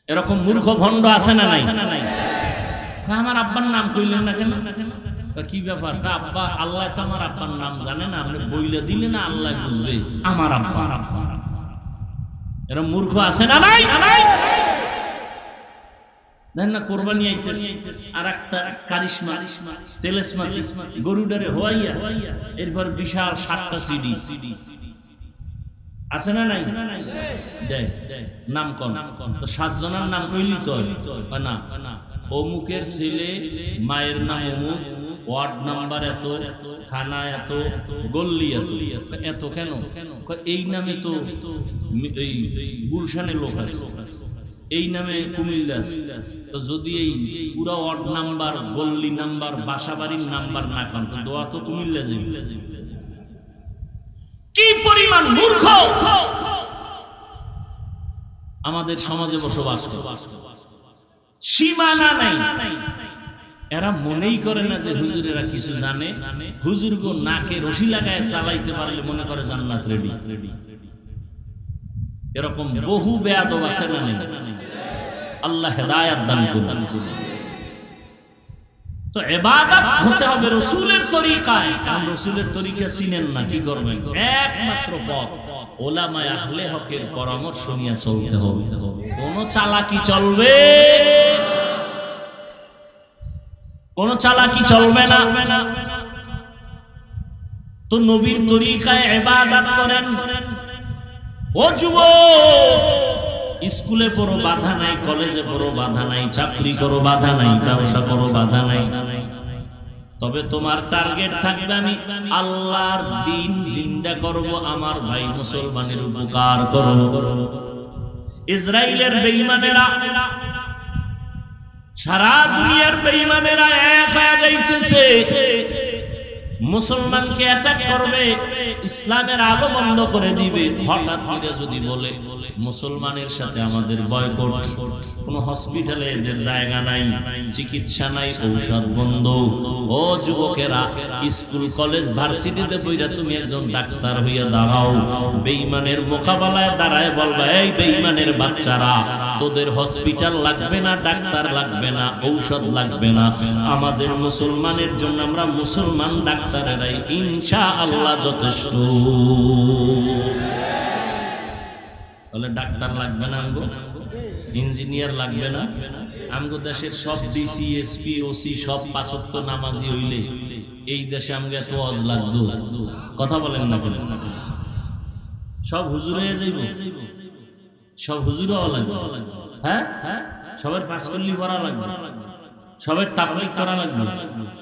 এরকম মূর্খ ভণ্ড আছে না নাই? আমার আব্বার নাম কইলেন না কেন? কি ব্যাপার? আব্বা আল্লাহ তো আমার আব্বার নাম জানে না, আপনি বইলে দিলে না আল্লাহ বুঝবে আমার আব্বা। এরকম মূর্খ আছে না নাই? দেন না কোরবানি আইতেছে, আর একটা কারিশমা তেলেসমাতি গরুডারে হোয়াইয়া, এরপর বিশাল 7টা সিডি আছে না নাই? নাম কোন? তো 7 জনের নাম কইলি তো না, অমুকের ছেলে, মায়ের নাম অমুক, ওয়ার্ড নাম্বার এত, থানা এত, গল্লি এত। এত কেন? এই নামে তো এই গুলশানের লোক আছে, এই নামে কুমিল্লা আছে। তো যদি এই পুরা ওয়ার্ড নাম্বার, গল্লি নাম্বার, বাসাবাড়ির নাম্বার না কান, তো দোয়া তো কুমিল্লা যাবে। কি পরিমাণ মূর্খ আমাদের সমাজে বসবাস করে, সীমানা নাই। এরা মনেই করে না যে হুজুরেরা কিছু জানে। হুজুর গো নাকে রশি লাগায় চালাইতে পারলে মনে করে জান্নাত রেডি। এরকম বহু বেয়াদব আছে না? আল্লাহ হেদায়েত দান করুন। তো ইবাদত হতে হবে রাসূলের তরিকায়। কারণ রাসূলের তরিকা চিনেন না, কি করবেন? একমাত্র পথ উলামায়ে আহলে হকের পরামর্শ নিয়ে চলতে হবে। কোন চালাকি চলবে, কোন চালাকি চলবে না। তো নবীর তরিকায় ইবাদত করেন। ও যুবক, স্কুলে পড়ো বাধা নাই, কলেজে পড়ো বাধা নাই, চাকরি করো বাধা নাই, ব্যবসা করো বাধা নাই, তবে তোমার টার্গেট থাকবে আমি আল্লাহর দ্বীন জিন্দা করব, আমার ভাই মুসলমানের উপকার করব। ইসরাইলের বেঈমানেরা, সারা দুনিয়ার বেঈমানেরা এক হয়ে যাইতেছে, মুসলমানকে অ্যাটাক করবে, ইসলামের আলো বন্ধ করে দিবে। হঠাৎ করে যদি বলে মুসলমানের সাথে আমাদের বয়কট, কোনো হসপিটালে এদের জায়গা নাই, চিকিৎসা নাই, ঔষধ বন্ধ। ও যুবকেরা, স্কুল কলেজ ভার্সিটিতে পড়া তুমি একজন ডাক্তার হইয়া দাঁড়াও, বেঈমানের মোকাবেলায় দাঁড়ায় বলবা, এই বেঈমানের বাচ্চারা, তোদের হসপিটাল লাগবে না, ডাক্তার লাগবে না, ঔষধ লাগবে না, আমাদের মুসলমানের জন্য আমরা মুসলমান ডাক্তারেরাই ইনশাআল্লাহ যথেষ্ট। বলে ডাক্তার লাগবে না, আমগো ইঞ্জিনিয়ার লাগবে না, আমগো দেশের সব ডিসি এসপি ওসি সব ৫ ওয়াক্ত নামাজি হইলে এই দেশে আমগো এত ওয়াজ লাগতো। কথা বলেন না, বলেন না, সব হুজুর হয়ে যাইব, সব হুজুর হওয়া লাগবে। হ্যাঁ, সবার পাস করলি পড়া লাগবে, সবার তাবলীগ করা লাগবে।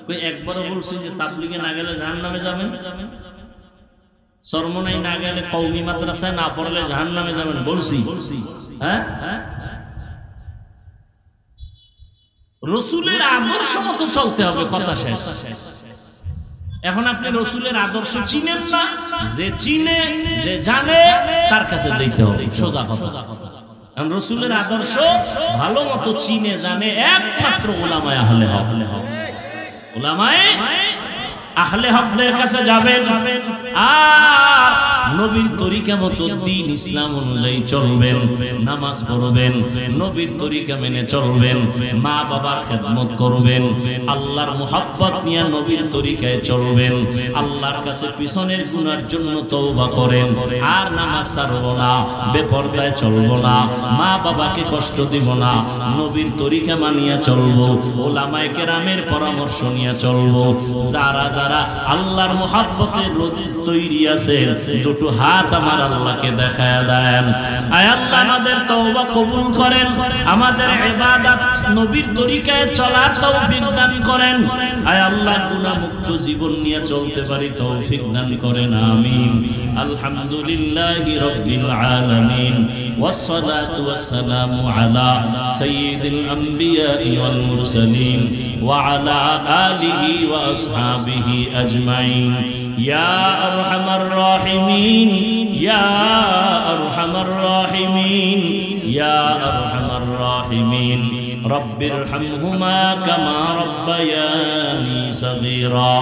কই একবারও বলছি যে তাবলীগে না গেলে জাহান্নামে যাবেন? সরমনাই না গেলে, কওমি মাদ্রাসায় না পড়লে জাহান্নামে যাবেন বলছি? হ্যাঁ, রাসূলের আদর্শ মতো চলতে হবে, কথা শেষ। এখন আপনি রাসূলের আদর্শ চিনেন না, যে চিনে যে জানে তার কাছে যাইতে হবে, সোজা কথা। রাসূলের আদর্শ ভালো মতো চিনে জানে একমাত্র উলামায়ে আহলে হক। উলামায়ে আহলে হকদের কাছে যাবেন আর নবীর তরিকা মতো দ্বীন ইসলাম অনুযায়ী চলবেন, নামাজ পড়বেন, নবীর তরিকা মেনে চলবেন, মা বাবার খেদমত করবেন, আল্লাহর মুহাব্বত নিয়ে নবীর তরিকায় চলবেন, আল্লাহর কাছে পিছনের গুনার জন্য তওবা করেন, আর নামাজ ছাড়ব না, বেপরদায় চলব না, মা বাবাকে কষ্ট দিব না, নবীর তরিকা মানিয়া চলব, ওলামায়ে কেরামের পরামর্শ নিয়ে চলব। যারা যারা আল্লাহর মুহাব্বতে তৈরি আছে, দুটো হাত আমার আল্লাহকে দেখায় দেন। আয় আল্লাহ, আমাদের তওবা কবুল করেন, আমাদের ইবাদত নবীর তরিকায় চলার তৌফিক দান করেন। আয় আল্লাহ, গুনাহ মুক্ত জীবন নিয়ে চলতে পারি তৌফিক দান করেন, আমিন। আলহামদুলিল্লাহি রাব্বিল আলামিন, ওয়াসসালাতু ওয়াসসালামু আলা সাইয়্যিদিল আমবিয়া ওয়াল মুরসালিন ওয়া আলা আলিহি ওয়া আসহাবিহি আজমাইন। ইয়া আরহামার রাহিমিন, ইয়া আরহামার রাহিমিন, ইয়া আরহামার রাহিমিন। রব্বিরহামহুমা কামা রব্বায়ানি সগীরা।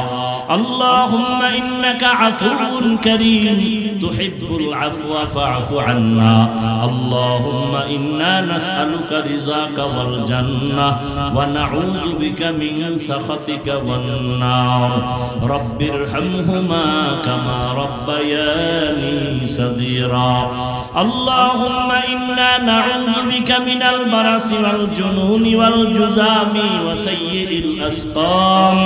আল্লাহুম্মা ইন্নাকা আফুউন কারীম তুহিব্বুল আফওয়া ফা'ফু আন্না। আল্লাহুম্মা ইন্না নাসআলুকা রিযাকা ওয়াল জান্নাহ ওয়া নাউযু বিকা মিন সাখাতিকা ওয়ান নার। রব্বিরহামহুমা কামা রব্বায়ানি সগীরা। আল্লাহুম্মা ইন্না নাউযু বিকা মিনাল বারাসি ওয়াল জুনুনি ওয়াল জুযামি ওয়া সাইয়্যিল আসকাম।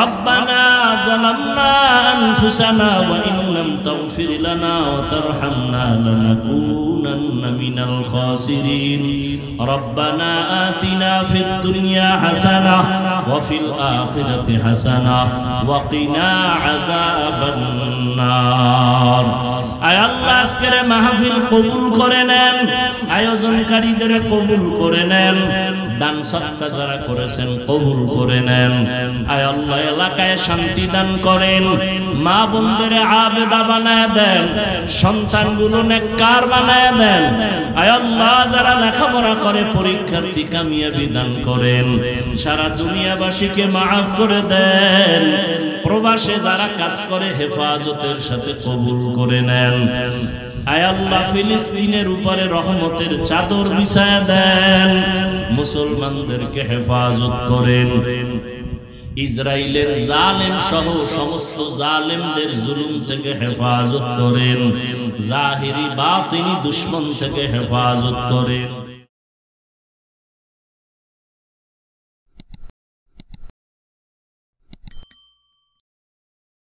রব্বানা যালামনা আনফুসানা ওয়া ইন লাম তাগফির লানা ওয়া তারহামনা লানাকুনান্না মিনাল খাসিরিন। রব্বানা আতিনা ফিদ দুনিয়া হাসানাহ ওয়া ফিল আখিরাতি হাসানাহ ওয়া কিনা আযাবান নার। আয় আল্লাহ, আজকের মাহফিল কবুল করে নেন, আয়োজনকারীদের কবুল করে নেন, দান সদকা যারা করেছেন কবুল করে নেন। আয় আল্লাহ, এলাকায় শান্তি দান করেন, মা বোনদের আবেদা বানায় দেন, সন্তানগুলো নেককার বানায় দেন। আয় আল্লাহ, যারা লেখাপড়া করে পরীক্ষার্থী কামিয়াবি দান করেন, সারা দুনিয়াবাসীকে মাফ করে দেন। প্রবাসে যারা কাজ করে হেফাজতের সাথে কবুল করে নেন। আয় আল্লাহ, ফিলিস্তিনের উপরে রহমতের চাদর বিছায়া দেন, মুসলমানদেরকে হেফাজত করেন। ইসরাইলের জালেম সহ সমস্ত জালেমদের জুলুম থেকে হেফাজত করেন, জাহিরি বাতিনি দুশমন থেকে হেফাজত করেন।